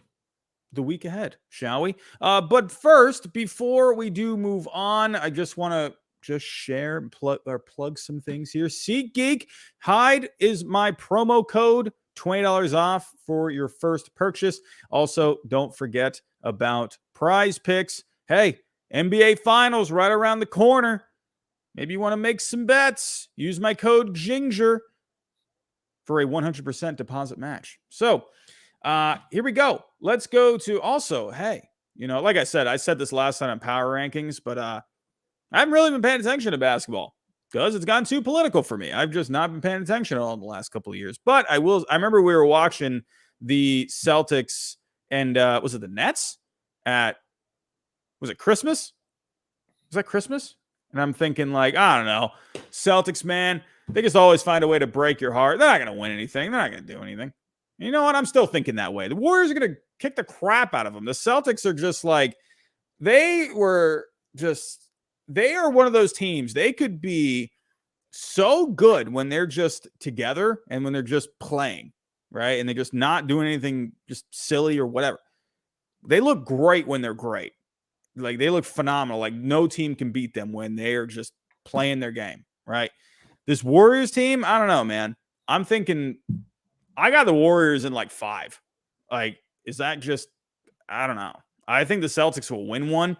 the week ahead, shall we? But first, before we do move on, I just want to share and plug some things here. SeatGeek, Hyde is my promo code, $20 off for your first purchase. Also, don't forget about Prize Picks. Hey, NBA Finals right around the corner. Maybe you want to make some bets. Use my code GINGER for a 100% deposit match. So here we go. Let's go to also, hey, like I said this last time on Power Rankings, but I haven't really been paying attention to basketball because it's gotten too political for me. I've just not been paying attention at all in the last couple of years. But I remember we were watching the Celtics and was it the Nets was it Christmas? Was that Christmas? And I'm thinking like, I don't know, Celtics, man, they just always find a way to break your heart. They're not going to win anything. They're not going to do anything. And you know what? I'm still thinking that way. The Warriors are going to kick the crap out of them. The Celtics are just like, they are one of those teams. They could be so good when they're just together and when they're just playing, right? And they're just not doing anything just silly or whatever. They look great when they're great. Like, they look phenomenal. Like, no team can beat them when they are just playing their game, right? This Warriors team, I don't know, man. I'm thinking I got the Warriors in like 5. Like, is that just, I don't know. I think the Celtics will win one.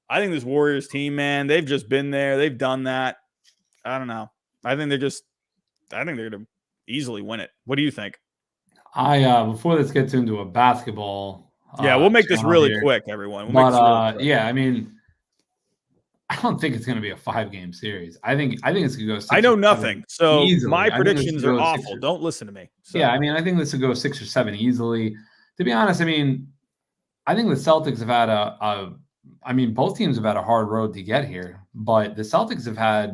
I think this Warriors team, man, they've just been there. They've done that. I don't know. I think they're going to easily win it. What do you think? Before this gets into a basketball Yeah, we'll make this channel really here, quick, everyone. We'll make this really but quick. yeah, I mean, I don't think it's going to be a 5-game series. I think it's going to go 6 I know or 7 nothing, so easily. my I think this predictions could are go 6 awful. or Don't listen to me. So. yeah, I mean, I think this could go 6 or 7 easily. To be honest, I mean, I think the Celtics have had I mean, both teams have had a hard road to get here, but the Celtics have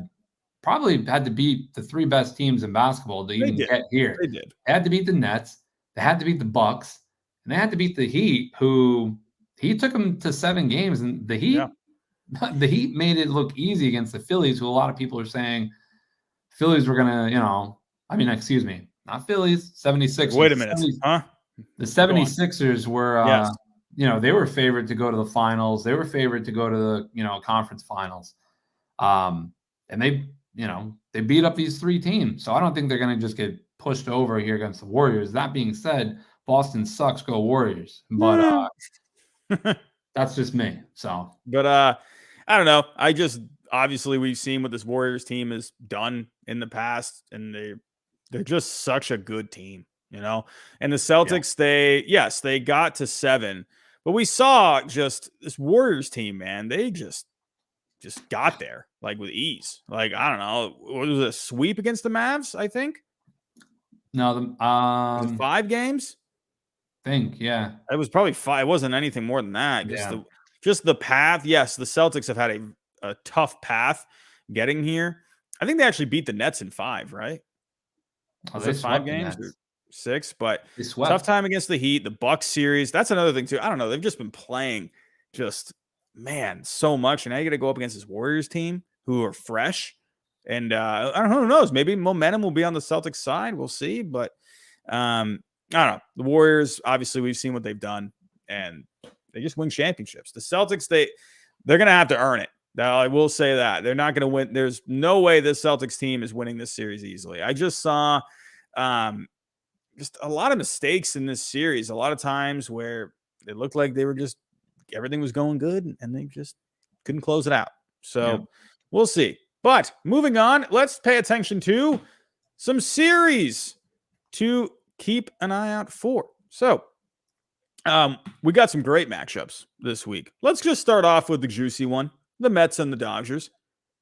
probably had to beat the 3 best teams in basketball to They even did. get here. They did. They had to beat the Nets, they had to beat the Bucks, and they had to beat the Heat, who he took them to 7 games, and the Heat Yeah. the Heat made it look easy against the Phillies, who a lot of people are saying Phillies were gonna, I mean, excuse me, not Phillies, 76ers. Wait a minute. Huh? The Go on. 76ers were, Yes. they were favored to go to the finals. They were favored to go to the, conference finals. And they beat up these 3 teams. So I don't think they're going to just get pushed over here against the Warriors. That being said, Boston sucks, go Warriors. But that's just me. So, But I don't know. Obviously we've seen what this Warriors team has done in the past, and they're just such a good team, And the Celtics, they got to 7, but we saw just this Warriors team, man. They just got there like with ease. Like, I don't know, what was it, a sweep against the Mavs? I think. no, Was it 5 games? yeah. It was probably 5. It wasn't anything more than that. Yeah. Just the path. Yes, the Celtics have had a tough path getting here. I think they actually beat the Nets in 5, right? Was it 5 games or 6? But tough time against the Heat, the Bucks series. That's another thing too. I don't know. They've just been playing so much, and now you got to go up against this Warriors team who are fresh. And I don't know. Who knows? Maybe momentum will be on the Celtics side. We'll see. But I don't know. The Warriors, obviously, we've seen what they've done, and they just win championships. The Celtics, they're going to have to earn it. Now, I will say that they're not going to win. There's no way this Celtics team is winning this series easily. I just saw just a lot of mistakes in this series. A lot of times where it looked like everything was going good, and they just couldn't close it out. So we'll see. But moving on, let's pay attention to some series to keep an eye out for. So we got some great matchups this week. Let's just start off with the juicy one, the Mets and the Dodgers.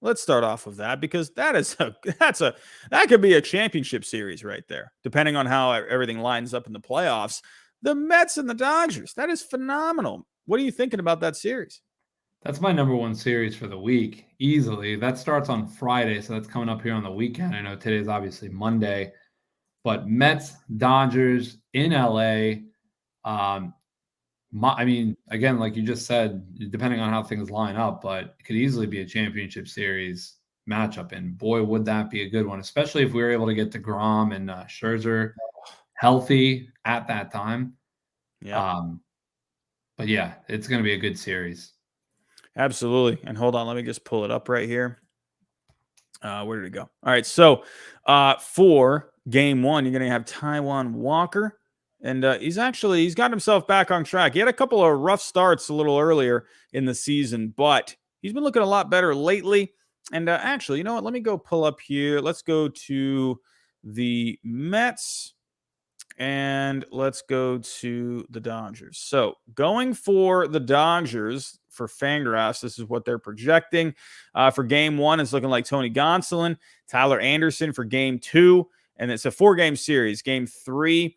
Let's start off with that, because that could be a championship series right there, depending on how everything lines up in the playoffs. The Mets and the Dodgers, that is phenomenal. What are you thinking about that series? That's my number 1 series for the week, easily. That starts on Friday, so that's coming up here on the weekend. I know today's obviously Monday, but Mets, Dodgers in LA. I mean, again, like you just said, depending on how things line up, but it could easily be a championship series matchup. And boy, would that be a good one, especially if we were able to get DeGrom and Scherzer healthy at that time. Yeah. But yeah, it's going to be a good series. Absolutely. And hold on, let me just pull it up right here. Where did it go? All right. So for game 1, you're going to have Taijuan Walker. And he's got himself back on track. He had a couple of rough starts a little earlier in the season, but he's been looking a lot better lately. And actually, you know what? Let me go pull up here. Let's go to the Mets. And let's go to the Dodgers. So going for the Dodgers for Fangraphs, this is what they're projecting. For game 1, it's looking like Tony Gonsolin, Tyler Anderson for game 2. And it's a 4-game series. Game 3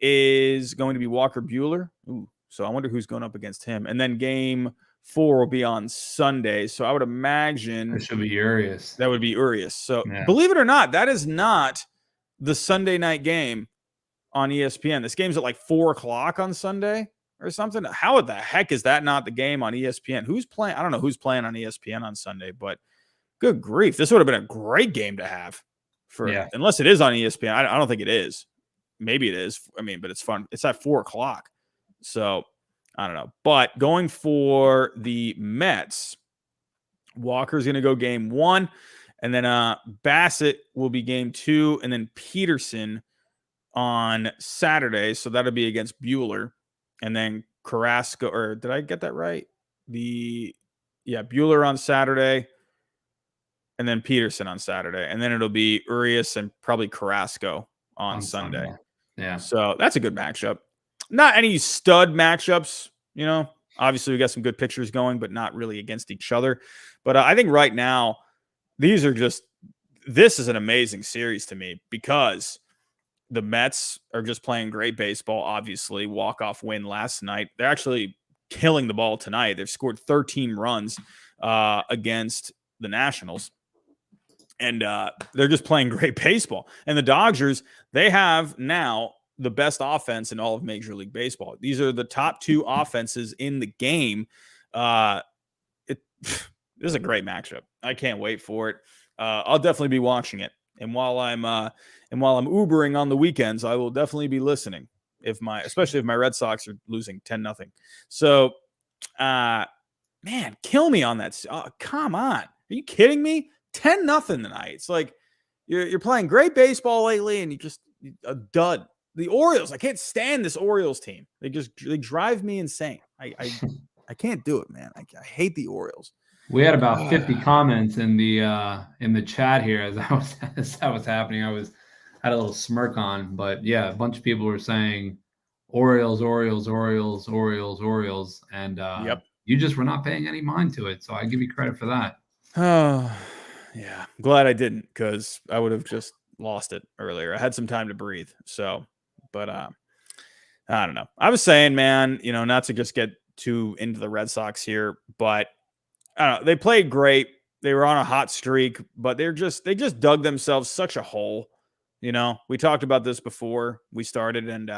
is going to be Walker Buehler. Ooh, so I wonder who's going up against him. And then game 4 will be on Sunday. So I would imagine it should be Urias. That would be Urias. So believe it or not, that is not the Sunday night game on ESPN. This game's at like 4:00 on Sunday or something. How the heck is that not the game on ESPN? Who's playing? I don't know who's playing on ESPN on Sunday, but good grief. This would have been a great game to have unless it is on ESPN. I don't think it is. Maybe it is. I mean, but it's fun. It's at 4:00. So I don't know. But going for the Mets, Walker's going to go game 1. And then Bassett will be game 2, and then Peterson on Saturday. So that'll be against Bueller. And then Carrasco, or did I get that right? Bueller on Saturday, and then Peterson on Saturday. And then it'll be Urias and probably Carrasco on Sunday. Yeah. So that's a good matchup. Not any stud matchups, Obviously, we got some good pitchers going, but not really against each other. But I think right now, this is an amazing series to me because the Mets are just playing great baseball, obviously. Walk-off win last night. They're actually killing the ball tonight. They've scored 13 runs against the Nationals. And they're just playing great baseball. And the Dodgers, they have now the best offense in all of Major League Baseball. These are the top 2 offenses in the game. This is a great matchup. I can't wait for it. I'll definitely be watching it. And while I'm Ubering on the weekends, I will definitely be listening. Especially if my Red Sox are losing 10-0. So, man, kill me on that. Come on, are you kidding me? 10-0 tonight. It's like you're playing great baseball lately, and you just a dud. The Orioles, I can't stand this Orioles team. They drive me insane. I can't do it, man. I hate the Orioles. We had about 50 comments in the chat here as that was happening. Had a little smirk on, but yeah, a bunch of people were saying Orioles, Orioles, Orioles, Orioles, Orioles, and yep. You just were not paying any mind to it. So I give you credit for that. Oh, yeah. I'm glad I didn't, because I would have just lost it earlier. I had some time to breathe. So, but I don't know. I was saying, man, not to just get too into the Red Sox here, but I don't know. They played great. They were on a hot streak, but they just dug themselves such a hole. We talked about this before we started, and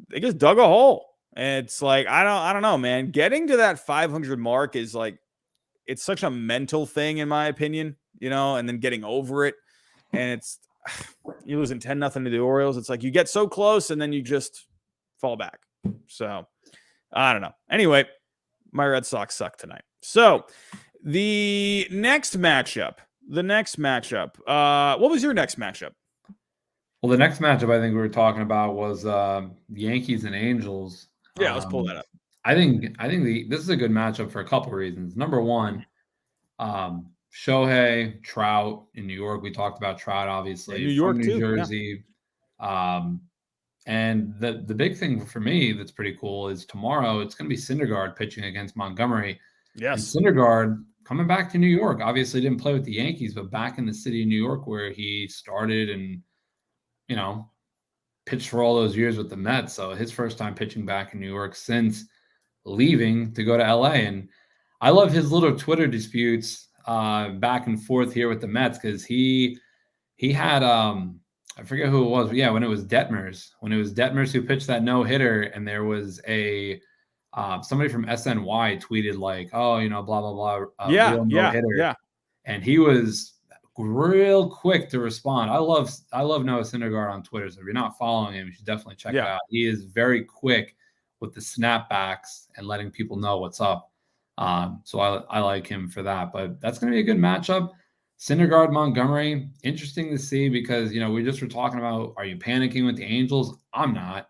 they just dug a hole. And it's like, I don't know, man. Getting to that 500 mark is like, it's such a mental thing, in my opinion, and then getting over it. And it's, you're losing 10-0 to the Orioles. It's like you get so close and then you just fall back. So I don't know. Anyway, my Red Sox suck tonight. So the next matchup, what was your next matchup? Well, the next matchup I think we were talking about was Yankees and Angels. Yeah, let's pull that up. I think this is a good matchup for a couple of reasons. Number one, Shohei, Trout in New York. We talked about Trout, obviously, New York from New too, Jersey. Yeah. And the big thing for me that's pretty cool is tomorrow it's going to be Syndergaard pitching against Montgomery. Yes. And Syndergaard coming back to New York. Obviously didn't play with the Yankees, but back in the city of New York where he started and, pitched for all those years with the Mets. So his first time pitching back in New York since leaving to go to LA. And I love his little Twitter disputes back and forth here with the Mets, because he had I forget who it was, but yeah, when it was Detmers who pitched that no-hitter, and there was a somebody from SNY tweeted like, oh, blah blah blah, real no-hitter. Yeah. And he was real quick to respond. I love Noah Syndergaard on Twitter. So if you're not following him, you should definitely check it out. He is very quick with the snapbacks and letting people know what's up. So I like him for that. But that's going to be a good matchup. Syndergaard, Montgomery, interesting to see, because, we just were talking about, are you panicking with the Angels? I'm not.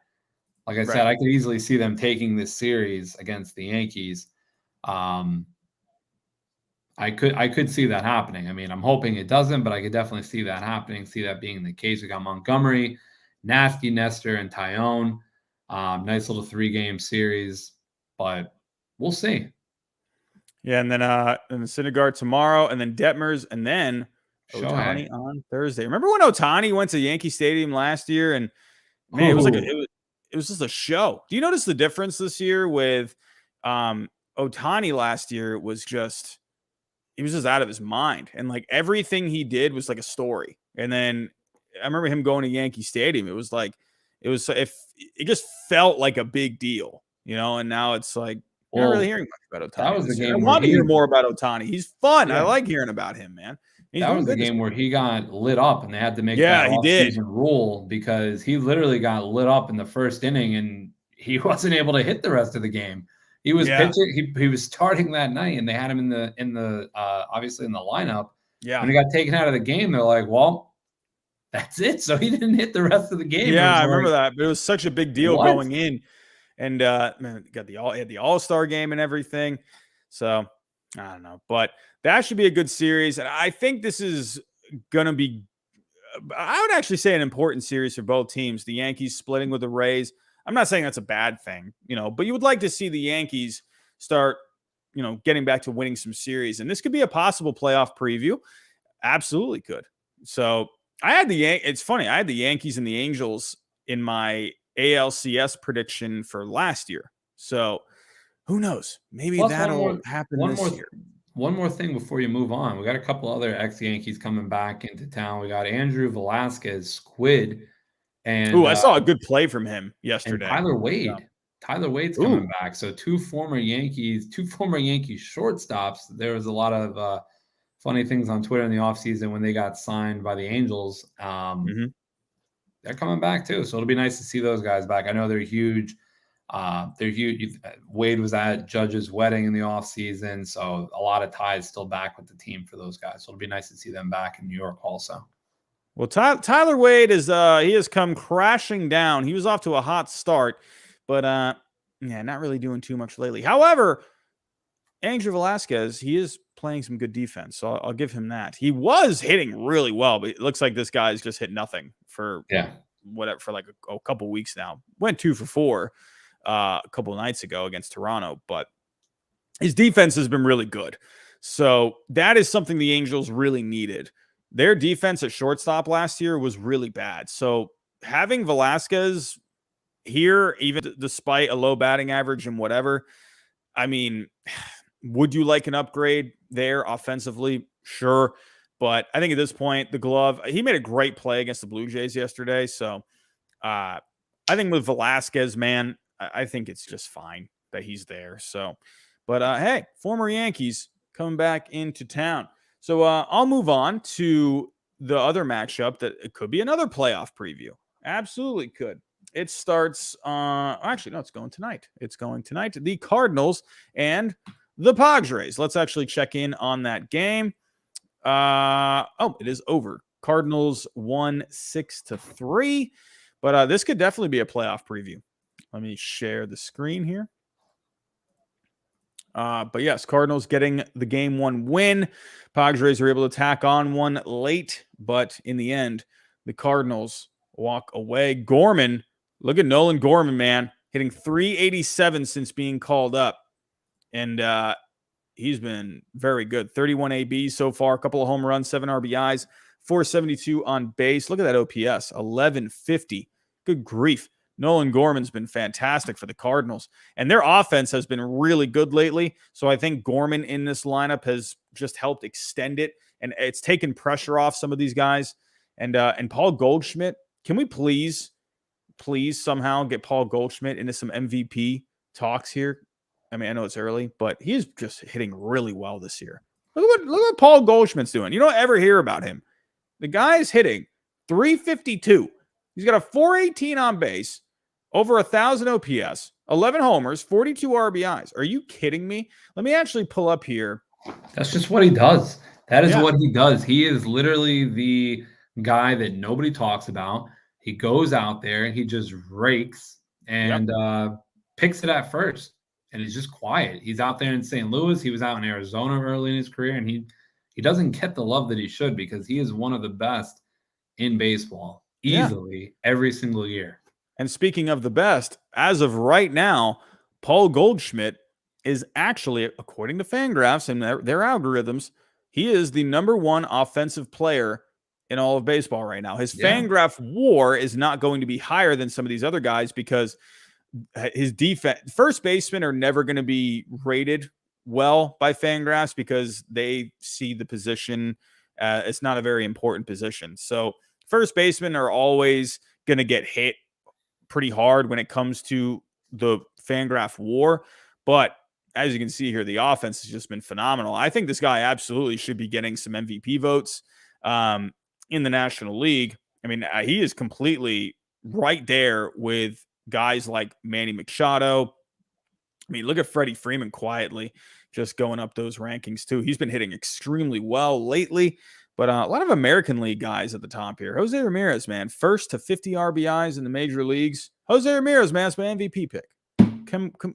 Like I said, I could easily see them taking this series against the Yankees. I could see that happening. I mean, I'm hoping it doesn't, but I could definitely see that happening, see that being the case. We got Montgomery, Nasty, Nestor, and Tyone. Nice little 3-game series, but we'll see. Yeah, and then Syndergaard tomorrow, and then Detmers, and then Ohtani on Thursday. Remember when Ohtani went to Yankee Stadium last year, and man, it was just a show. Do you notice the difference this year with Ohtani? Last year was just, he was just out of his mind, and like everything he did was like a story. And then I remember him going to Yankee Stadium. It just felt like a big deal, and now it's like, you're not really hearing much about Ohtani. That was the game. I want to hear more about Ohtani. He's fun. Yeah. I like hearing about him, man. That was the game where he got lit up, and they had to make that off-season rule, because he literally got lit up in the first inning, and he wasn't able to hit the rest of the game. He was pitching. He was starting that night, and they had him in the obviously in the lineup, Yeah. When he got taken out of the game, they're like, well, that's it. So he didn't hit the rest of the game. It Yeah, was I like, remember that. But it was such a big deal what? going in. And man, got had the All-Star game and everything. So I don't know. But that should be a good series. And I think this is gonna be, I would actually say, an important series for both teams. The Yankees splitting with the Rays. I'm not saying that's a bad thing, but you would like to see the Yankees start, getting back to winning some series. And this could be a possible playoff preview. Absolutely could. So I had it's funny. I had the Yankees and the Angels in my ALCS prediction for last year. So who knows? Maybe Plus that'll happen one this more year. one more thing before you move on. We got a couple other ex-Yankees coming back into town. We got Andrew Velasquez, Squid, Ooh, and I saw a good play from him and yesterday. Tyler Wade. Tyler Wade's Ooh. coming back. So two former Yankees shortstops. There was a lot of funny things on Twitter in the offseason when they got signed by the Angels. Mhm. They're coming back too. So it'll be nice to see those guys back. I know they're huge. They're huge. Wade was at Judge's wedding in the offseason. So a lot of ties still back with the team for those guys. So it'll be nice to see them back in New York also. Well, Tyler Wade he has come crashing down. He was off to a hot start, but yeah, not really doing too much lately. However, Angel Velasquez, he is playing some good defense, so I'll give him that. He was hitting really well, but it looks like this guy's just hit nothing for like a couple weeks now. Went 2 for 4 a couple of nights ago against Toronto, but his defense has been really good. So that is something the Angels really needed. Their defense at shortstop last year was really bad. So having Velasquez here, even despite a low batting average and whatever, I mean, would you like an upgrade there offensively? Sure. But I think at this point, the glove, he made a great play against the Blue Jays yesterday. So I think with Velasquez, man, I think it's just fine that he's there. So, but hey, former Yankees coming back into town. So I'll move on to the other matchup that it could be another playoff preview. Absolutely could. It starts, actually, no, it's going tonight. It's going tonight. The Cardinals and the Padres. Let's actually check in on that game. It is over. Cardinals won 6-3, but this could definitely be a playoff preview. Let me share the screen here. But yes, Cardinals getting the game 1 win. Padres were able to tack on one late, but in the end, the Cardinals walk away. Gorman, look at Nolan Gorman, man, hitting .387 since being called up. And he's been very good. 31 ABs so far, a couple of home runs, 7 RBIs, 472 on base. Look at that OPS, 1150. Good grief. Nolan Gorman's been fantastic for the Cardinals, and their offense has been really good lately. So I think Gorman in this lineup has just helped extend it, and it's taken pressure off some of these guys. And Paul Goldschmidt, can we please somehow get Paul Goldschmidt into some MVP talks here? I mean, I know it's early, but he's just hitting really well this year. Look what Paul Goldschmidt's doing. You don't ever hear about him. The guy's hitting .352. He's got a .418 on base, over 1,000 OPS, 11 homers, 42 RBIs. Are you kidding me? Let me actually pull up here. That's just what he does. That is what he does. He is literally the guy that nobody talks about. He goes out there, he just rakes and picks it at first. And he's just quiet. He's out there in St. Louis. He was out in Arizona early in his career, and he doesn't get the love that he should because he is one of the best in baseball easily every single year. And speaking of the best, as of right now, Paul Goldschmidt is actually, according to Fangraphs and their algorithms, he is the #1 offensive player in all of baseball right now. His Fangraph WAR is not going to be higher than some of these other guys because his defense, first basemen are never going to be rated well by Fangraphs because they see the position. It's not a very important position. So first basemen are always going to get hit pretty hard when it comes to the Fangraph WAR. But as you can see here, the offense has just been phenomenal. I think this guy absolutely should be getting some MVP votes in the National League. I mean, he is completely right there with guys like Manny Machado. I mean, look at Freddie Freeman quietly just going up those rankings too. He's been hitting extremely well lately. But a lot of American League guys at the top here. Jose Ramirez, man, first to 50 RBIs in the major leagues. Jose Ramirez, man, it's my MVP pick.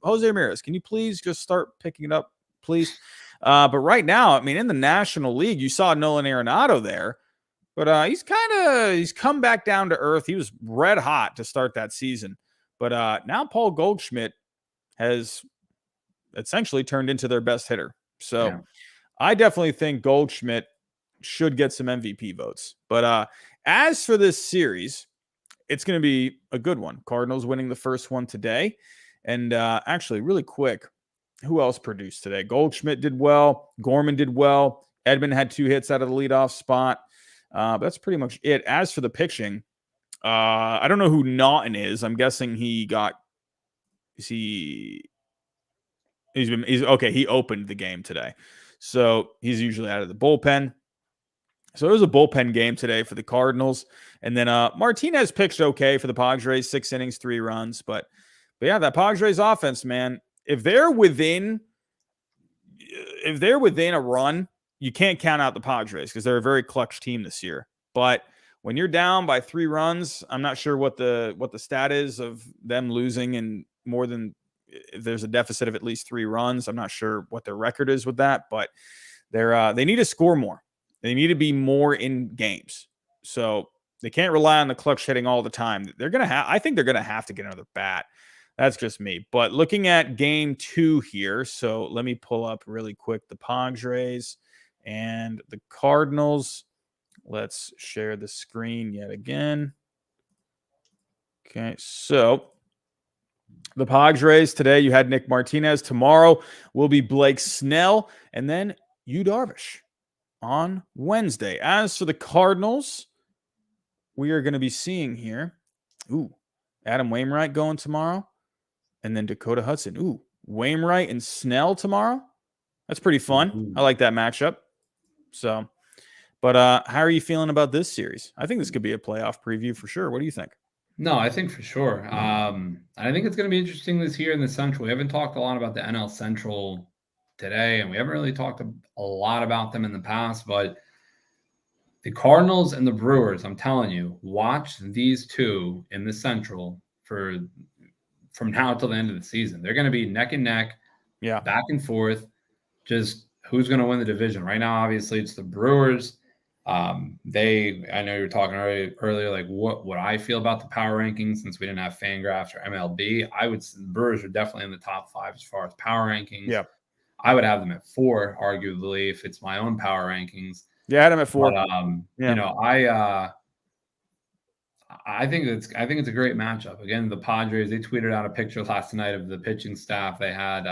Jose Ramirez, can you please just start picking it up, please? But right now, I mean, in the National League, you saw Nolan Arenado there, but he's come back down to earth. He was red hot to start that season, but now Paul Goldschmidt has essentially turned into their best hitter. So Yeah. I definitely think Goldschmidt should get some MVP votes. But as for this series, it's going to be a good one. Cardinals winning the first one today. And actually, really quick, who else produced today? Goldschmidt did well. Gorman did well. Edman had 2 hits out of the leadoff spot. But that's pretty much it. As for the pitching, I don't know who Naughton is. I'm guessing he opened the game today. So he's usually out of the bullpen. So it was a bullpen game today for the Cardinals. And then Martinez pitched okay for the Padres, 6 innings, 3 runs. But yeah, that Padres offense, man, if they're within a run, you can't count out the Padres because they're a very clutch team this year. But when you're down by 3 runs, I'm not sure what the stat is of them losing and more than if there's a deficit of at least 3 runs. I'm not sure what their record is with that, but they need to score more. They need to be more in games. So they can't rely on the clutch hitting all the time. I think they're gonna have to get another bat. That's just me. But looking at game 2 here, so let me pull up really quick the Padres and the Cardinals. Let's share the screen yet again. Okay, so the Padres today, you had Nick Martinez. Tomorrow will be Blake Snell, and then Yu Darvish on Wednesday. As for the Cardinals, we are going to be seeing here, Adam Wainwright going tomorrow, and then Dakota Hudson. Wainwright and Snell tomorrow. That's pretty fun. I like that matchup. So, but how are you feeling about this series? I think this could be a playoff preview for sure. What do you think? No, I think for sure. I think it's going to be interesting this year in the Central. We haven't talked a lot about the NL Central today, and we haven't really talked a lot about them in the past, but the Cardinals and the Brewers, I'm telling you, watch these two in the Central from now until the end of the season. They're going to be neck and neck, back and forth, just who's going to win the division. Right now, obviously, it's the Brewers. I know you were talking earlier, like what I feel about the power rankings since we didn't have Fangraphs or MLB. The Brewers are definitely in the top 5 as far as power rankings. Yeah. I would have them at 4, arguably, if it's my own power rankings. Yeah, I had them at 4. But, I think it's a great matchup. Again, the Padres, they tweeted out a picture last night of the pitching staff. They had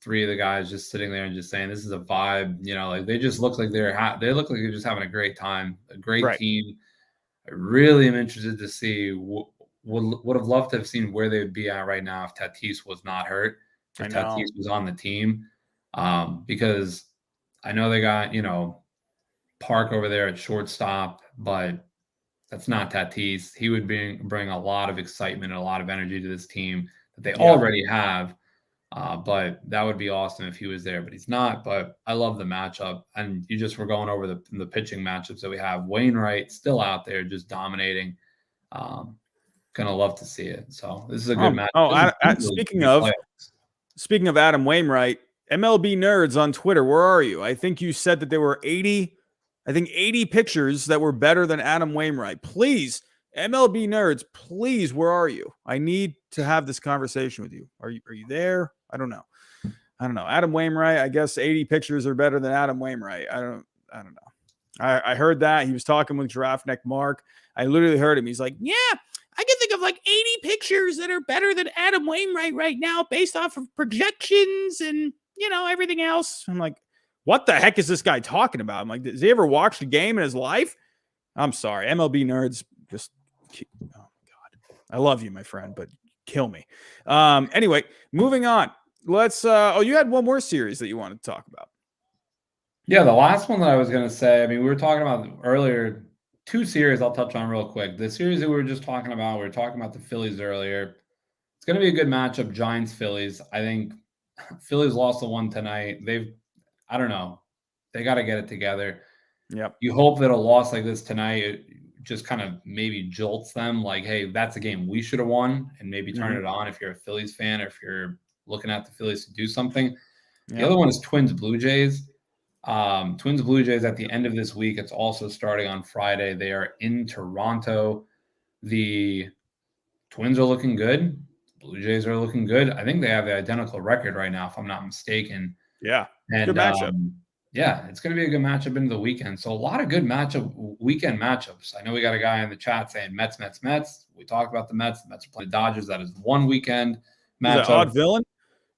3 of the guys just sitting there and just saying, this is a vibe. Like they just look like they look like they're just having a great time, a great team. I really am interested to see would have loved to have seen where they would be at right now if Tatis was not hurt, if Tatis was on the team. Because I know they got, Park over there at shortstop, but that's not Tatis. He would bring a lot of excitement and a lot of energy to this team that they already have. But that would be awesome if he was there, but he's not. But I love the matchup. And you just were going over the pitching matchups that we have. Wainwright still out there just dominating. Gonna love to see it. So this is a good matchup. Speaking of Adam Wainwright, MLB nerds on Twitter, where are you? I think you said that there were 80 pitchers that were better than Adam Wainwright. Please, MLB nerds, please, where are you? I need to have this conversation with you. Are you there? I don't know. Adam Wainwright, I guess 80 pitchers are better than Adam Wainwright. I don't know. I heard that. He was talking with Giraffe Neck Mark. I literally heard him. He's like, yeah, I can think of like 80 pitchers that are better than Adam Wainwright right now based off of projections and, everything else. I'm like, what the heck is this guy talking about? I'm like, has he ever watched a game in his life? I'm sorry. MLB nerds, just, oh my God. I love you, my friend, but kill me. Anyway, moving on. Let's, you had one more series that you wanted to talk about. Yeah, the last one that I was going to say, we were talking about earlier, 2 series I'll touch on real quick. The series that we were just talking about, we were talking about the Phillies earlier. It's going to be a good matchup, Giants-Phillies. I think Phillies lost the one tonight. I don't know. They got to get it together. Yep. You hope that a loss like this tonight it just kind of maybe jolts them like, hey, that's a game we should have won, and maybe turn it on if you're a Phillies fan or if you're looking at the Phillies to do something. The other one is Twins Blue Jays. Twins Blue Jays at the end of this week. It's also starting on Friday. They are in Toronto. The Twins are looking good. Blue Jays are looking good. I think they have the identical record right now, if I'm not mistaken. Yeah. And Good matchup. yeah, it's going to be a good matchup into the weekend. So a lot of good weekend matchups. I know we got a guy in the chat saying Mets, Mets, Mets. We talked about the Mets. The Mets are playing the Dodgers. That is one weekend Is that matchup. Odd Villain?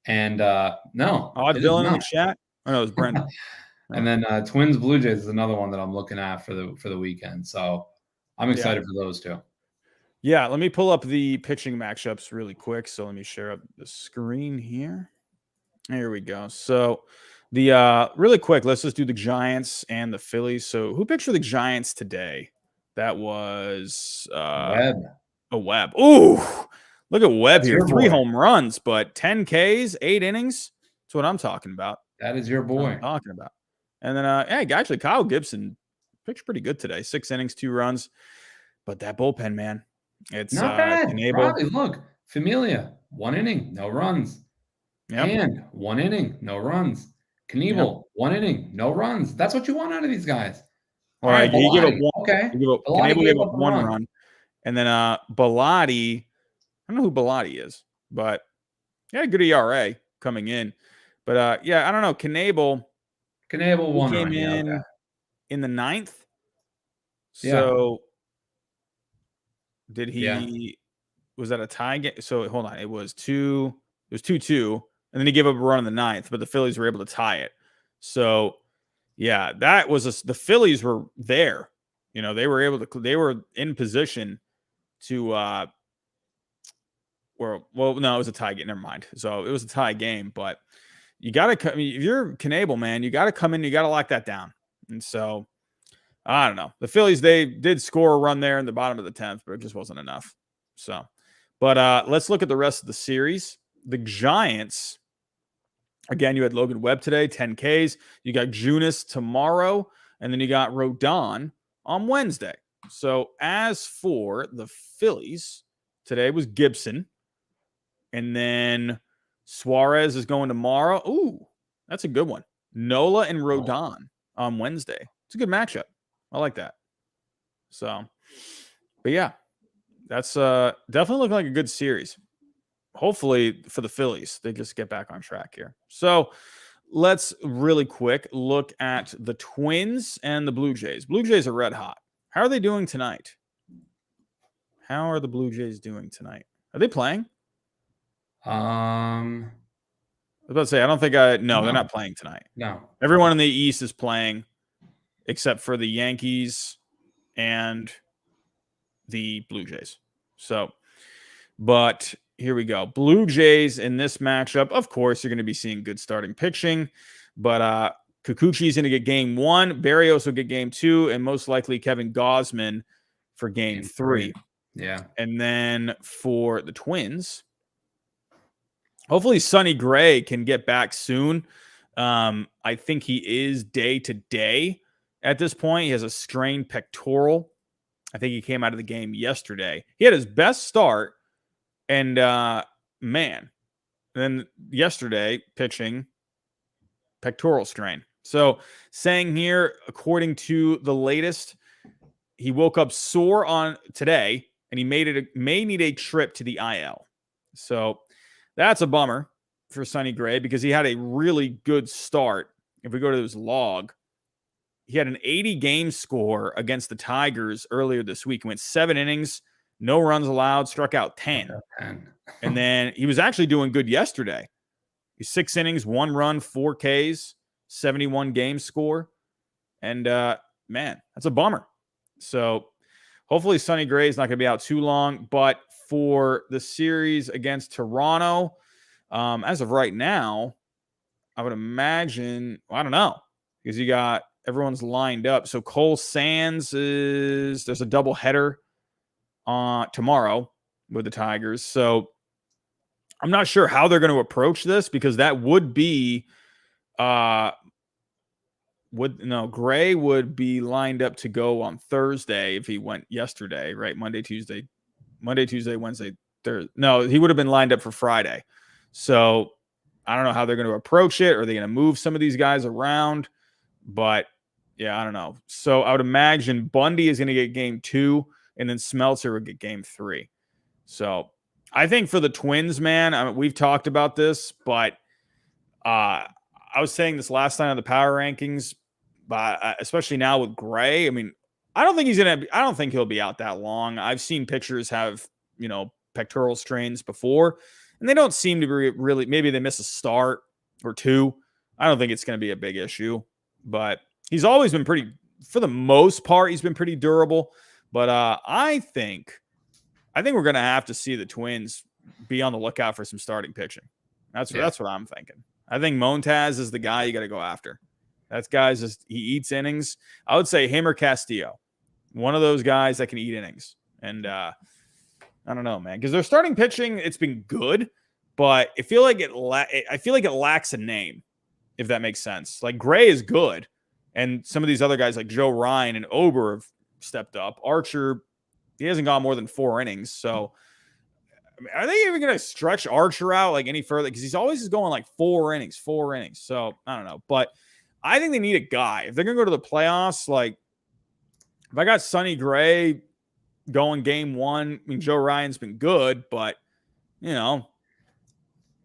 And no, Odd Villain in the chat. Oh no, it was Brendan. And then Twins Blue Jays is another one that I'm looking at for the weekend. So I'm excited for those two. Yeah, let me pull up the pitching matchups really quick. So let me share up the screen here. Here we go. So the really quick, let's just do the Giants and the Phillies. So who pitched for the Giants today? That was Webb. Webb. Ooh, look at Webb That's here. your 3 boy. home runs, but 10 Ks, 8 innings. That's what I'm talking about. That is your That's what boy. I'm talking about. And then hey, actually Kyle Gibson pitched pretty good today. 6 innings, 2 runs. But that bullpen, man. It's Not bad. Knebel. Robbie, look. Familia, 1 inning, no runs. Yep. Hand, 1 inning, no runs. Knebel, Yep. 1 inning, no runs. That's what you want out of these guys. All right, he gave up one. Okay. Knebel gave up 1 run. And then Bellotti, I don't know who Bellotti is, but he had a good ERA coming in. But yeah, I don't know. Knebel 1 came run. in the 9th. So did he? Yeah. Was that a tie game? So hold on, it was 2-2, and then he gave up a run in the 9th, but the Phillies were able to tie it. So yeah, that was the Phillies were there. You know, they were in position to no, it was a tie game. Never mind. So it was a tie game, but you got to, if you're Knebel, man, you got to come in, you got to lock that down. And so I don't know. The Phillies, they did score a run there in the bottom of the 10th, but it just wasn't enough. So, but let's look at the rest of the series. The Giants, again, you had Logan Webb today, 10 Ks. You got Junis tomorrow, and then you got Rodon on Wednesday. So as for the Phillies, today was Gibson. And then Suarez is going tomorrow. Ooh, that's a good one. Nola and Rodon on Wednesday. It's a good matchup. I like that. So, but yeah, that's definitely looking like a good series. Hopefully for the Phillies, they just get back on track here. So let's really quick look at the Twins and the Blue Jays. Blue Jays are red hot. How are they doing tonight? How are the Blue Jays doing tonight? Are they playing? I was about to say, I don't think no, they're not playing tonight. No. Everyone in the East is playing except for the Yankees and the Blue Jays. So, but here we go. Blue Jays in this matchup, of course, you're going to be seeing good starting pitching, but Kikuchi's going to get game 1. Barrios will get game 2, and most likely Kevin Gausman for game 3. Yeah. And then for the Twins, hopefully Sonny Gray can get back soon. I think he is day to day at this point. He has a strained pectoral. I think he came out of the game yesterday. He had his best start, and man, then yesterday pitching pectoral strain. So saying here, according to the latest, he woke up sore on today, and he may need a trip to the IL. So that's a bummer for Sonny Gray because he had a really good start. If we go to his log, he had an 80 game score against the Tigers earlier this week. He went 7 innings, no runs allowed, struck out 10. And then he was actually doing good yesterday. He's 6 innings, 1 run, 4 Ks, 71 game score. And man, that's a bummer. So hopefully Sonny Gray is not going to be out too long. But for the series against Toronto, as of right now, I would imagine, I don't know, because you got everyone's lined up. So Cole Sands there's a double header tomorrow with the Tigers. So I'm not sure how they're going to approach this because that would be Gray would be lined up to go on Thursday if he went yesterday, right? Monday, Tuesday, Wednesday, Thursday. No, he would have been lined up for Friday. So I don't know how they're going to approach it. Are they going to move some of these guys around? But yeah, I don't know. So I would imagine Bundy is going to get game 2, and then Smeltzer would get game 3. So I think for the Twins, man, I mean, we've talked about this, but I was saying this last night on the power rankings, but especially now with Gray, I mean, I don't think he'll be out that long. I've seen pitchers have, pectoral strains before, and they don't seem to be really, maybe they miss a start or two. I don't think it's going to be a big issue, but he's always been for the most part, he's been pretty durable. But I think we're going to have to see the Twins be on the lookout for some starting pitching. That's what I'm thinking. I think Montaz is the guy you got to go after. That guy's he eats innings. I would say him or Castillo, one of those guys that can eat innings. And I don't know, man, because their starting pitching, it's been good, but I feel like it lacks a name, if that makes sense. Like Gray is good, and some of these other guys like Joe Ryan and Ober have stepped up. Archer, he hasn't gone more than 4 innings, so. I mean, are they even going to stretch Archer out like any further? Because he's always going like 4 innings. So I don't know. But I think they need a guy. If they're going to go to the playoffs, like if I got Sonny Gray going game 1, I mean, Joe Ryan's been good, but you don't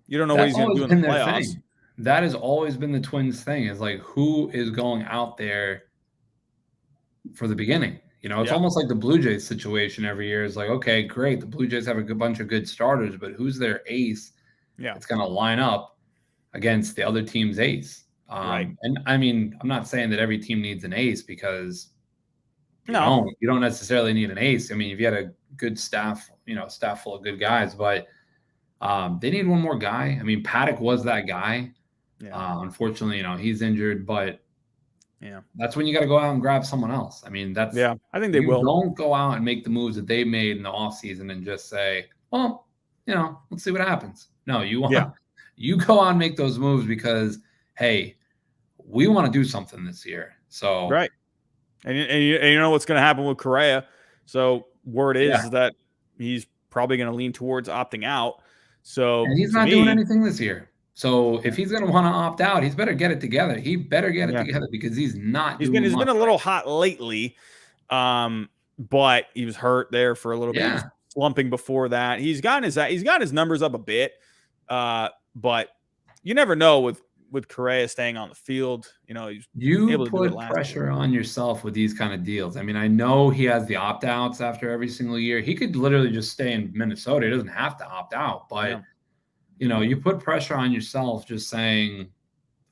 know what he's going to do in the playoffs. That has always been the Twins thing, is like, who is going out there for the beginning? It's almost like the Blue Jays situation every year. Is like, okay, great. The Blue Jays have a good bunch of good starters, but who's their ace? Yeah, it's going to line up against the other team's ace. Right. And I mean, I'm not saying that every team needs an ace, because you don't necessarily need an ace. I mean, if you had a good staff, staff full of good guys, but they need one more guy. I mean, Paddock was that guy. Yeah. Unfortunately, he's injured, but yeah, that's when you got to go out and grab someone else. I mean, I think they will. Don't go out and make the moves that they made in the offseason and just say, well, let's see what happens. No, you go out and make those moves because, hey, we want to do something this year. So right. And you know what's going to happen with Correa. So word is that he's probably going to lean towards opting out. So and he's not doing anything this year. So if he's going to want to opt out, he's better get it together. He better get it together, because he's not. He's been a little hot lately, but he was hurt there for a little bit. He was slumping before that. He's gotten his numbers up a bit, but you never know with Correa staying on the field. You put pressure on yourself with these kind of deals. I mean, I know he has the opt outs after every single year. He could literally just stay in Minnesota. He doesn't have to opt out, but. You put pressure on yourself just saying,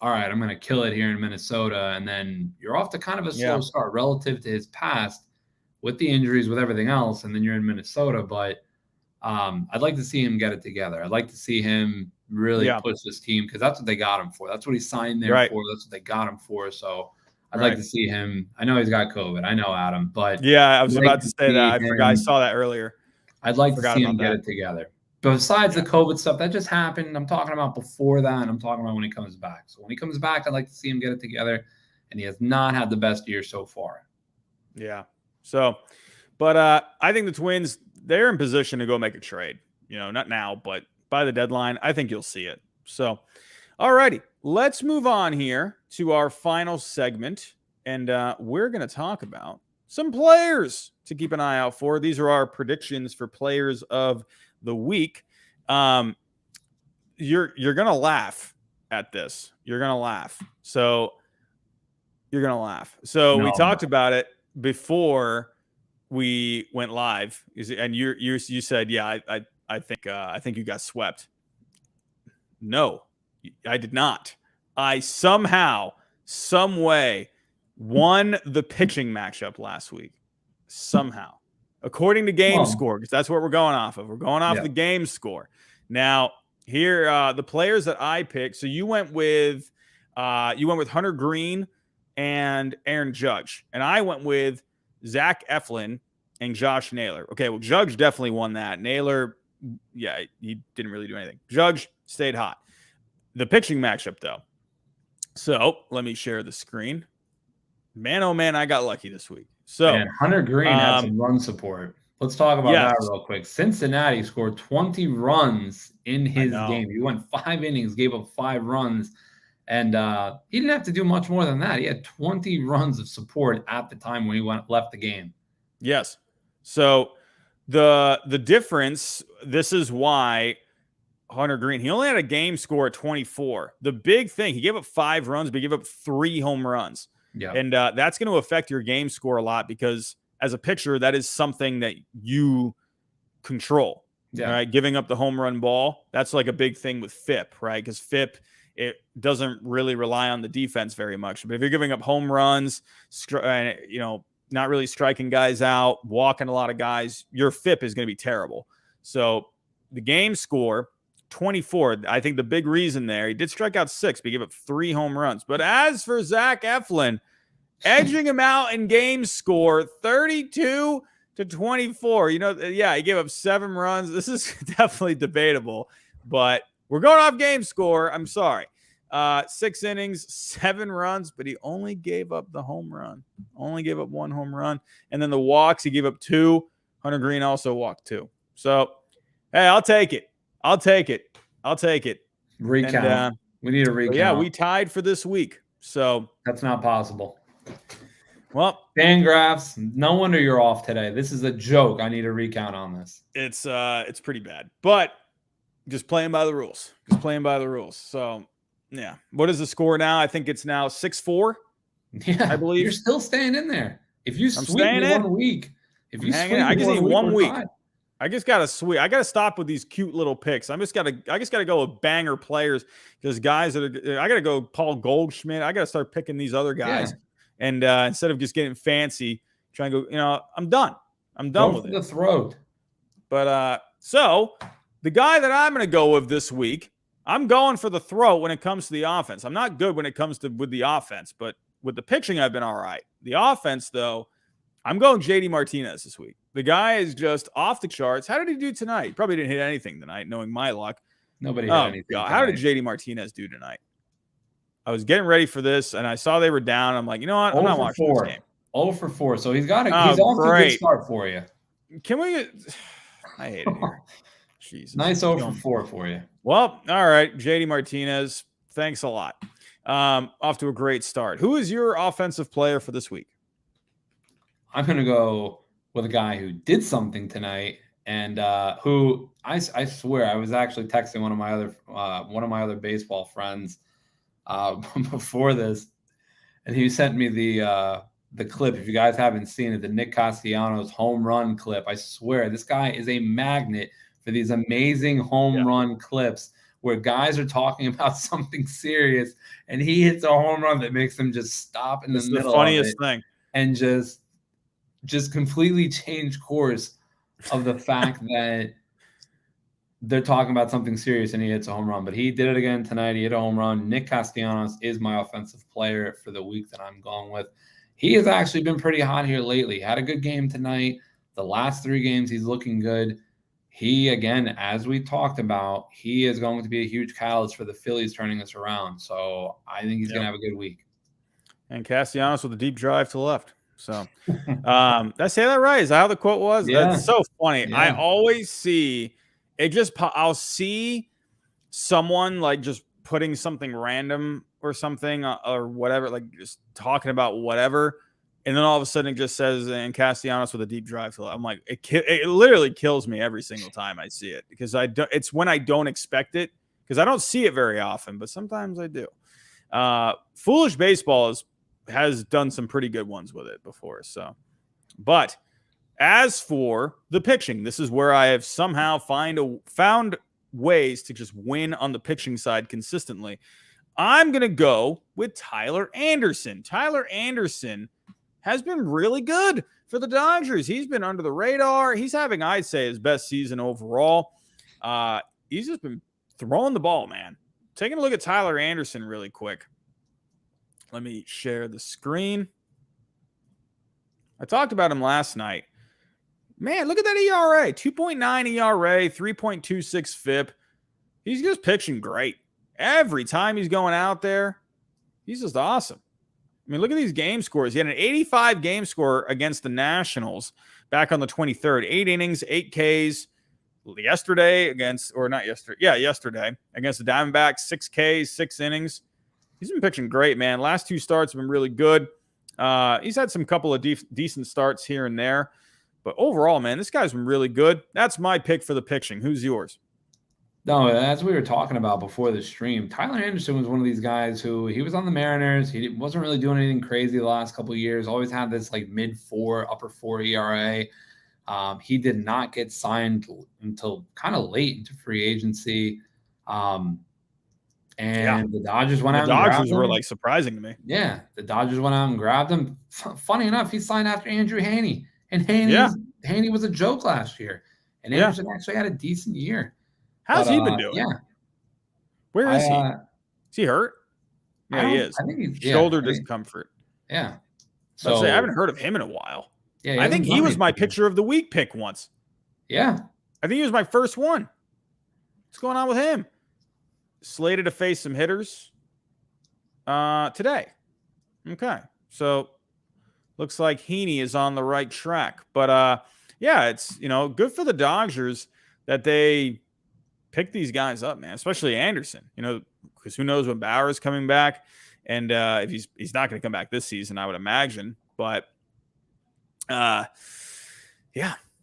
all right, I'm going to kill it here in Minnesota. And then you're off to kind of a slow start relative to his past with the injuries, with everything else. And then you're in Minnesota. But I'd like to see him get it together. I'd like to see him really push this team, because that's what they got him for. That's what he signed there for. That's what they got him for. So I'd like to see him. I know he's got COVID. I know, Adam. But I was about to say that. I forgot. I saw that earlier. I'd like to see him get it together. Besides the COVID stuff, that just happened. I'm talking about before that, and I'm talking about when he comes back. So when he comes back, I'd like to see him get it together, and he has not had the best year so far. Yeah. So, but I think the Twins, they're in position to go make a trade. Not now, but by the deadline, I think you'll see it. So, all righty, let's move on here to our final segment, and we're going to talk about some players to keep an eye out for. These are our predictions for players of the week. You're gonna laugh at this. You're gonna laugh. So we talked about it before we went live, and you said, I think you got swept. No, I did not. I somehow, some way, won the pitching matchup last week. Somehow. According to game score, because that's what we're going off of. We're going off the game score. Now, here, the players that I picked. So you went with Hunter Green and Aaron Judge, and I went with Zach Eflin and Josh Naylor. Okay, well, Judge definitely won that. Naylor, yeah, he didn't really do anything. Judge stayed hot. The pitching matchup, though. So let me share the screen. Man, oh man, I got lucky this week. So, Man, Hunter Green had some run support. Let's talk about yes, that real quick. Cincinnati scored 20 runs in I his know. game. He went 5 innings, gave up 5 runs, and he didn't have to do much more than that. He had 20 runs of support at the time when he left the game. Yes. So the difference, this is why Hunter Green, he only had a game score at 24. The big thing, he gave up 5 runs, but he gave up 3 home runs. Yeah. And that's going to affect your game score a lot because as a pitcher, that is something that you control. Yeah. Right. Giving up the home run ball. That's like a big thing with FIP, right? Because FIP, it doesn't really rely on the defense very much. But if you're giving up home runs, not really striking guys out, walking a lot of guys, your FIP is going to be terrible. So the game score, 24. I think the big reason there, he did strike out 6, but he gave up 3 home runs. But as for Zach Eflin, edging him out in game score, 32 to 24. He gave up 7 runs. This is definitely debatable, but we're going off game score. I'm sorry. 6 innings, 7 runs, but he only gave up the home run. Only gave up 1 home run. And then the walks, he gave up 2. Hunter Green also walked 2. So, hey, I'll take it. Recount. And, we need a recount. Yeah, we tied for this week. So that's not possible. Well, Fangraphs, no wonder you're off today. This is a joke. I need a recount on this. It's pretty bad, but just playing by the rules. So, yeah. What is the score now? I think it's now 6-4. Yeah, I believe you're still staying in there. If you sweep me 1 week, I just need 1 week. I just gotta sweep. I gotta stop with these cute little picks. I just gotta go with banger players because guys I gotta go Paul Goldschmidt. I gotta start picking these other guys. Yeah. And instead of just getting fancy, trying to go, I'm done. I'm done with it. The throat. But so the guy that I'm going to go with this week, I'm going for the throat when it comes to the offense. I'm not good when it comes to with the offense, but with the pitching, I've been all right. The offense, though, I'm going JD Martinez this week. The guy is just off the charts. How did he do tonight? Probably didn't hit anything tonight, knowing my luck. Nobody hit anything. God. How did JD Martinez do tonight? I was getting ready for this, and I saw they were down. I'm like, you know what? I'm not watching this game. 0 for 4. So he's off to a good start for you. Can we get – I hate it here. Jesus. Nice 0 for 4 for you. Well, all right, JD Martinez, thanks a lot. Off to a great start. Who is your offensive player for this week? I'm going to go with a guy who did something tonight and who I swear I was actually texting one of my other baseball friends before this, and he sent me the clip. If you guys haven't seen it, the Nick Castellanos home run clip. I swear this guy is a magnet for these amazing home run clips where guys are talking about something serious and he hits a home run that makes them just stop in the middle. The funniest thing, and just completely change course of the fact that they're talking about something serious and he hits a home run. But he did it again tonight. He hit a home run. Nick Castellanos is my offensive player for the week that I'm going with. He has actually been pretty hot here lately. Had a good game tonight. The last 3 games, he's looking good. He, again, as we talked about, he is going to be a huge catalyst for the Phillies turning this around. So I think he's going to have a good week. And Castellanos with a deep drive to the left. So did I say that right? Is that how the quote was? Yeah. That's so funny. Yeah. I always see it I'll see someone like just putting something random or something or whatever, like just talking about whatever. And then all of a sudden it just says, and Castellanos with a deep drive. I'm like, it literally kills me every single time I see it because it's when I don't expect it because I don't see it very often, but sometimes I do. Foolish Baseball has done some pretty good ones with it before. So, but as for the pitching, this is where I have somehow found ways to just win on the pitching side consistently. I'm going to go with Tyler Anderson. Tyler Anderson has been really good for the Dodgers. He's been under the radar. He's having, I'd say, his best season overall. He's just been throwing the ball, man. Taking a look at Tyler Anderson really quick. Let me share the screen. I talked about him last night. Man, look at that ERA. 2.9 ERA, 3.26 FIP. He's just pitching great. Every time he's going out there, he's just awesome. I mean, look at these game scores. He had an 85 game score against the Nationals back on the 23rd. 8 innings, 8 Ks. Yesterday against against the Diamondbacks, 6 Ks, 6 innings. He's been pitching great, man. Last 2 starts have been really good. He's had some couple of decent starts here and there. But overall, man, this guy's been really good. That's my pick for the pitching. Who's yours? No, as we were talking about before the stream, Tyler Anderson was one of these guys who he was on the Mariners. He wasn't really doing anything crazy the last couple of years. Always had this like mid-4, upper-4 ERA. He did not get signed until kind of late into free agency. The Dodgers went out and grabbed him. The Dodgers were like surprising to me. Yeah, the Dodgers went out and grabbed him. Funny enough, he signed after Andrew Haney. And Haney was a joke last year. And Anderson actually had a decent year. How's he been doing? Yeah. Where is he? Is he hurt? Yeah, he is. I think he's shoulder discomfort. Yeah. So I haven't heard of him in a while. Yeah, I think he was my pitcher of the week pick once. Yeah. I think he was my first one. What's going on with him? Slated to face some hitters today. Okay. So looks like Heaney is on the right track. But it's good for the Dodgers that they pick these guys up, man, especially Anderson, because who knows when Bauer is coming back. And if he's not going to come back this season, I would imagine. But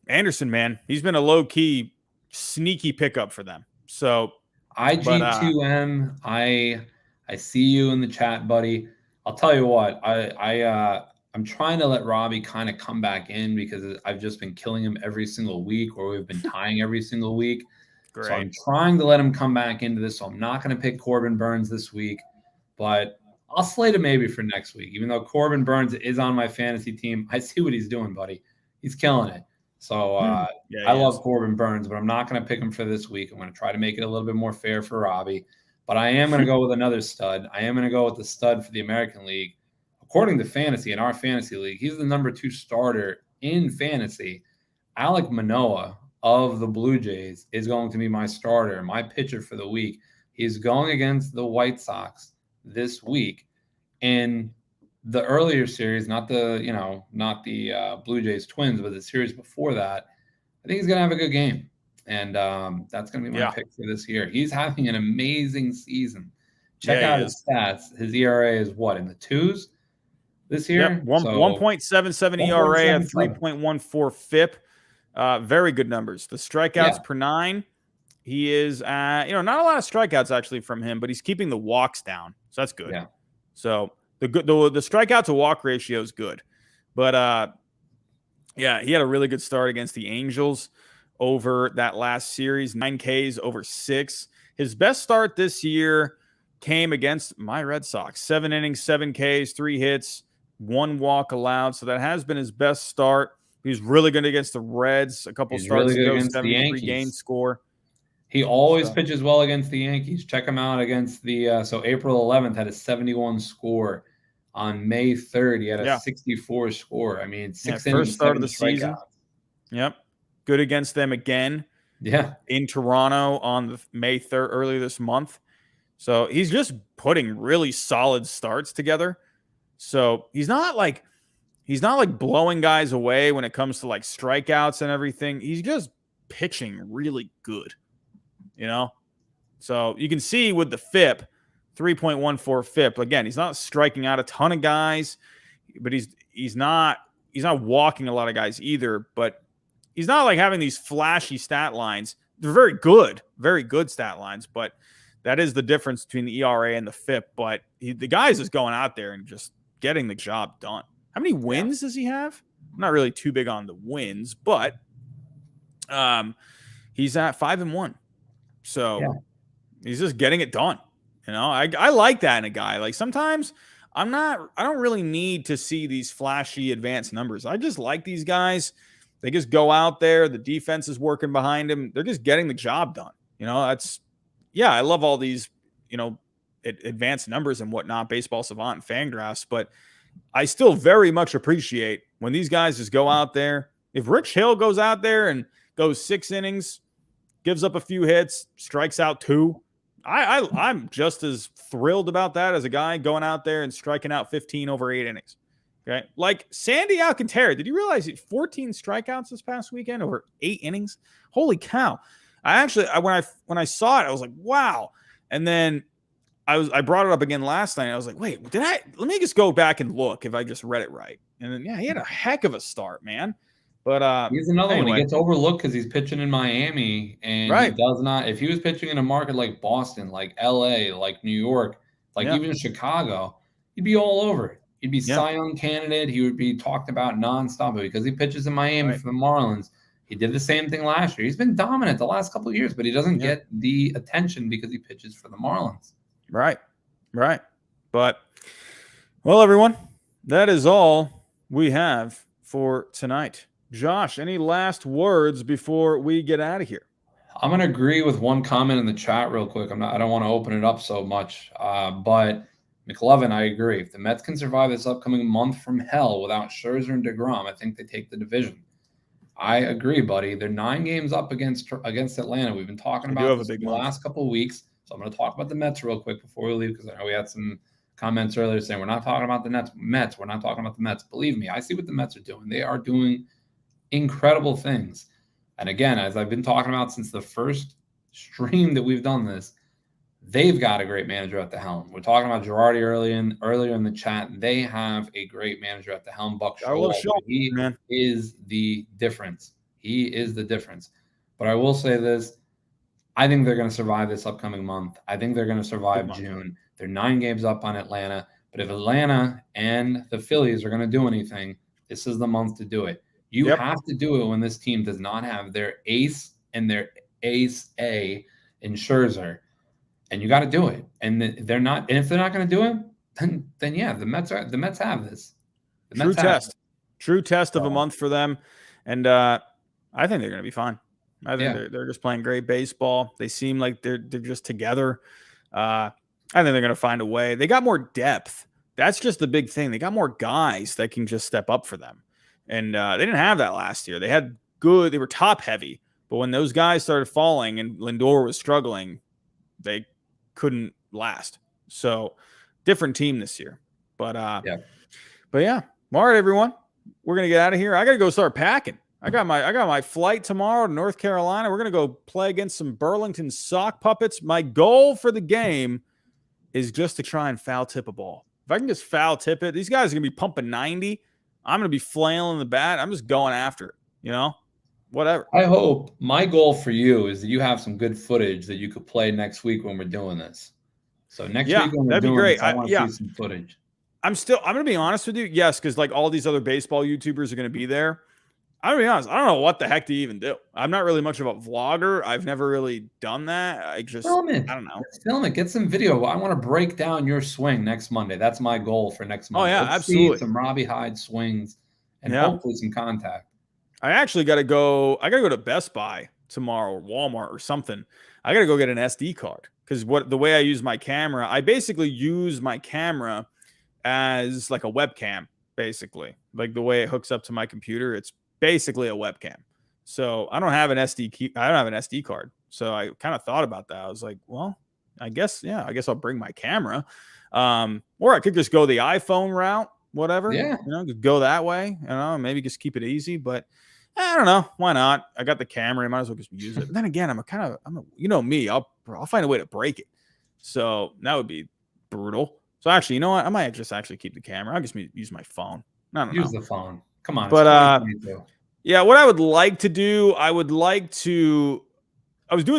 Anderson, man, he's been a low-key, sneaky pickup for them. So IG2M, I see you in the chat, buddy. I'll tell you what, I'm trying to let Robbie kind of come back in because I've just been killing him every single week, or we've been tying every single week. Great. So I'm trying to let him come back into this. So I'm not going to pick Corbin Burnes this week, but I'll slate him maybe for next week. Even though Corbin Burnes is on my fantasy team, I see what he's doing, buddy. He's killing it. So I love Corbin Burnes, but I'm not going to pick him for this week. I'm going to try to make it a little bit more fair for Robbie. But I am going to go with another stud. I am going to go with the stud for the American League. According to fantasy, in our fantasy league, he's the number 2 starter in fantasy. Alek Manoah of the Blue Jays is going to be my starter, my pitcher for the week. He's going against the White Sox this week. In the earlier series, not the Blue Jays Twins, but the series before that, I think he's going to have a good game. And that's going to be my pick for this year. He's having an amazing season. Check out his stats. His ERA is what, in the 2s? This year, 1.77 ERA and 3.14 FIP. Very good numbers. The strikeouts per 9. He is, not a lot of strikeouts actually from him, but he's keeping the walks down, so that's good. Yeah. So the strikeout to walk ratio is good, but he had a really good start against the Angels over that last series. 9 Ks over 6. His best start this year came against my Red Sox. 7 innings, 7 Ks, 3 hits. 1 walk allowed, so that has been his best start. He was really good against the Reds. A couple starts ago, 73 game score. He always pitches well against the Yankees. Check him out against the April 11th had a 71 score. On May 3rd, he had a 64 score. I mean, 6 innings, first start of the season. Yep, good against them again. Yeah, in Toronto on the May 3rd, earlier this month. So he's just putting really solid starts together. So he's not like blowing guys away when it comes to like strikeouts and everything. He's just pitching really good, So you can see with the FIP, 3.14 FIP. Again, he's not striking out a ton of guys, but he's not walking a lot of guys either. But he's not like having these flashy stat lines. They're very good stat lines, but that is the difference between the ERA and the FIP. But the guy is just going out there and just getting the job done. How many wins does he have? I'm not really too big on the wins, but he's at 5-1. So he's just getting it done. I like that in a guy. Like sometimes I don't really need to see these flashy advanced numbers. I just like these guys. They just go out there. The defense is working behind him. They're just getting the job done. I love all these, advanced numbers and whatnot, Baseball Savant and Fangraphs, but I still very much appreciate when these guys just go out there, If Rich Hill goes out there and goes 6 innings, gives up a few hits, strikes out 2, I'm just as thrilled about that as a guy going out there and striking out 15 over 8 innings. Okay. Like Sandy Alcantara, did you realize 14 strikeouts this past weekend over 8 innings? Holy cow. When I saw it, I was like, wow. And then I brought it up again last night. I was like, wait, let me just go back and look if I just read it right. And then, yeah, he had a heck of a start, man. But he's another one. He anyway. gets overlooked because he's pitching in Miami, and he Right. does not. If he was pitching in a market like Boston, like LA, like New York, like Yeah. even Chicago, he'd be all over it. He'd be Yeah. Cy Young candidate. He would be talked about nonstop. But because he pitches in Miami Right. for the Marlins, he did the same thing last year. He's been dominant the last couple of years, but he doesn't Yeah. get the attention because he pitches for the Marlins. Right. Right. But, well, everyone, that is all we have for tonight. Josh, any last words before we get out of here? I'm going to agree with one comment in the chat real quick. I don't want to open it up so much, but McLovin, I agree. If the Mets can survive this upcoming month from hell without Scherzer and DeGrom, I think they take the division. I agree, buddy. They're 9 games up against Atlanta. We've been talking about this for the last couple of weeks. So I'm going to talk about the Mets real quick before we leave, because I know we had some comments earlier saying we're not talking about the Mets. We're not talking about the Mets. Believe me, I see what the Mets are doing. They are doing incredible things. And again, as I've been talking about since the first stream that we've done this, they've got a great manager at the helm. We're talking about Girardi earlier in the chat. They have a great manager at the helm, Buck Showalter. He is the difference. He is the difference. But I will say this. I think they're going to survive this upcoming month. I think they're going to survive June. They're 9 games up on Atlanta. But if Atlanta and the Phillies are going to do anything, this is the month to do it. You have to do it when this team does not have their ace and their ace A in Scherzer. And you got to do it. And they're not. And if they're not going to do it, then yeah, the Mets have this. True test of a month for them. And I think they're going to be fine. I think they're just playing great baseball. They seem like they're just together. I think they're going to find a way. They got more depth. That's just the big thing. They got more guys that can just step up for them. And they didn't have that last year. They were top heavy. But when those guys started falling and Lindor was struggling, they couldn't last. So different team this year. But yeah. All right, everyone. We're going to get out of here. I got to go start packing. I got my flight tomorrow to North Carolina. We're going to go play against some Burlington sock puppets. My goal for the game is just to try and foul tip a ball. If I can just foul tip it, these guys are going to be pumping 90. I'm going to be flailing the bat. I'm just going after it, whatever. I hope my goal for you is that you have some good footage that you could play next week when we're doing this. So next week when we're doing this, I want to see some footage. I'm going to be honest with you. Yes, because like all these other baseball YouTubers are going to be there. I'm going to be honest. I don't know what the heck to even do. I'm not really much of a vlogger. I've never really done that. I don't know. Film it. Get some video. I want to break down your swing next Monday. That's my goal for next Monday. Oh, yeah, absolutely. See some Robbie Hyde swings and hopefully some contact. I actually got to go. I got to go to Best Buy tomorrow or Walmart or something. I got to go get an SD card because the way I use my camera, I basically use my camera as like a webcam, basically. Like the way it hooks up to my computer, it's basically a webcam. So I don't have an SD card. So I kind of thought about that. I was like, well, I guess I'll bring my camera. Or I could just go the iPhone route, whatever. Yeah. Just go that way, maybe just keep it easy. But I don't know. Why not? I got the camera. I might as well just use it. But then again, I'm me. I'll find a way to break it. So that would be brutal. So actually, you know what? I might just actually keep the camera. I'll just use my phone. I don't know. Use the phone. Come on. But yeah, what I would like to do, I was doing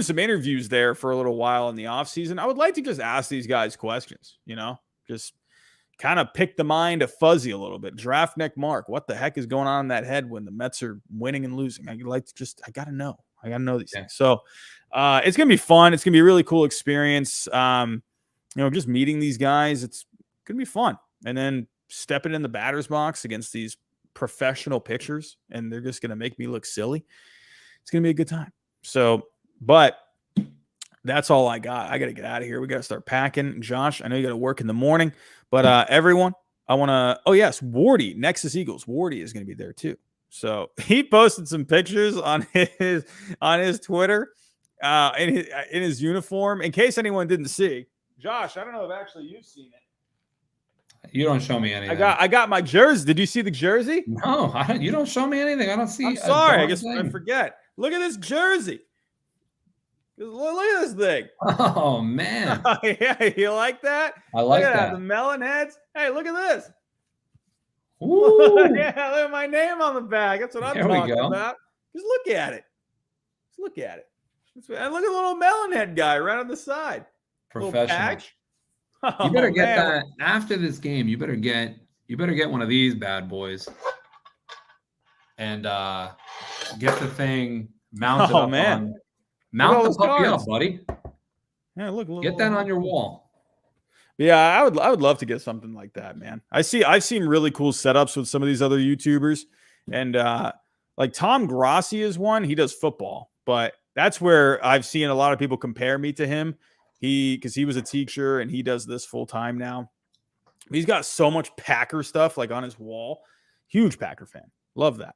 some interviews there for a little while in the off season. I would like to just ask these guys questions, just kind of pick the mind of Fuzzy a little bit. Draft Neck Mark, what the heck is going on in that head when the Mets are winning and losing? I got to know. I got to know these things. So it's going to be fun. It's going to be a really cool experience. Just meeting these guys, it's going to be fun. And then stepping in the batter's box against these professional pitchers, and they're just going to make me look silly. It's going to be a good time. So, but that's all I got. I got to get out of here. We got to start packing. Josh, I know you got to work in the morning, but everyone, I want to, oh yes, Wardy, Nexus Eagles. Wardy is going to be there too. So he posted some pictures on his Twitter in his uniform. In case anyone didn't see, Josh, I don't know if actually you've seen it. You don't show me anything. I got my jersey. Did you see the jersey? No, you don't show me anything. I don't see. I'm sorry. I guess I forget. Look at this jersey. Look at this thing. Oh man. Yeah, you like that? I like that. The melon heads. Hey, look at this. Ooh. Yeah, look at my name on the back. That's what I'm talking about. Just look at it. Just look at it. And look at the little melon head guy right on the side. Professional. You better get that after this game. You better get one of these bad boys and get the thing mounted up on. Mount the puppy up, buddy. Yeah, look. Get that on your wall. Yeah, I would love to get something like that, man. I've seen really cool setups with some of these other YouTubers, and like Tom Grossi is one. He does football, but that's where I've seen a lot of people compare me to him. Because he was a teacher and he does this full time now. He's got so much Packer stuff like on his wall. Huge Packer fan. Love that.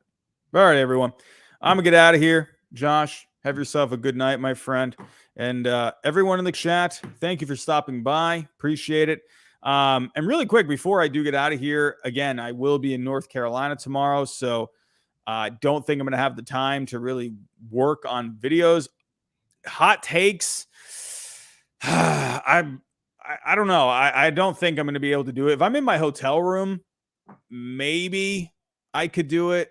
All right, everyone. I'm gonna get out of here. Josh, have yourself a good night, my friend. And everyone in the chat, thank you for stopping by. Appreciate it. And really quick, before I do get out of here, again, I will be in North Carolina tomorrow. So I don't think I'm going to have the time to really work on videos. Hot takes. I don't know. I don't think I'm going to be able to do it. If I'm in my hotel room, maybe I could do it.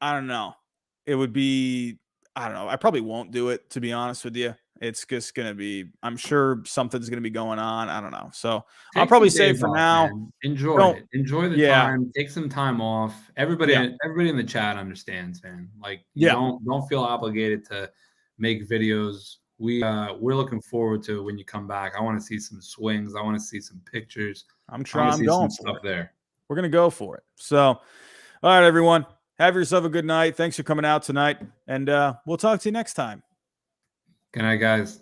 I don't know. It would be, I don't know. I probably won't do it, to be honest with you. It's just going to be, I'm sure something's going to be going on. I don't know. So I'll probably say for now, man. Enjoy the time. Take some time off. Everybody in the chat understands, man. Like, don't feel obligated to make videos. We're looking forward to when you come back. I want to see some swings. I want to see some pictures. I'm going some stuff there. We're going to go for it. So, all right, everyone. Have yourself a good night. Thanks for coming out tonight. And we'll talk to you next time. Good night, guys.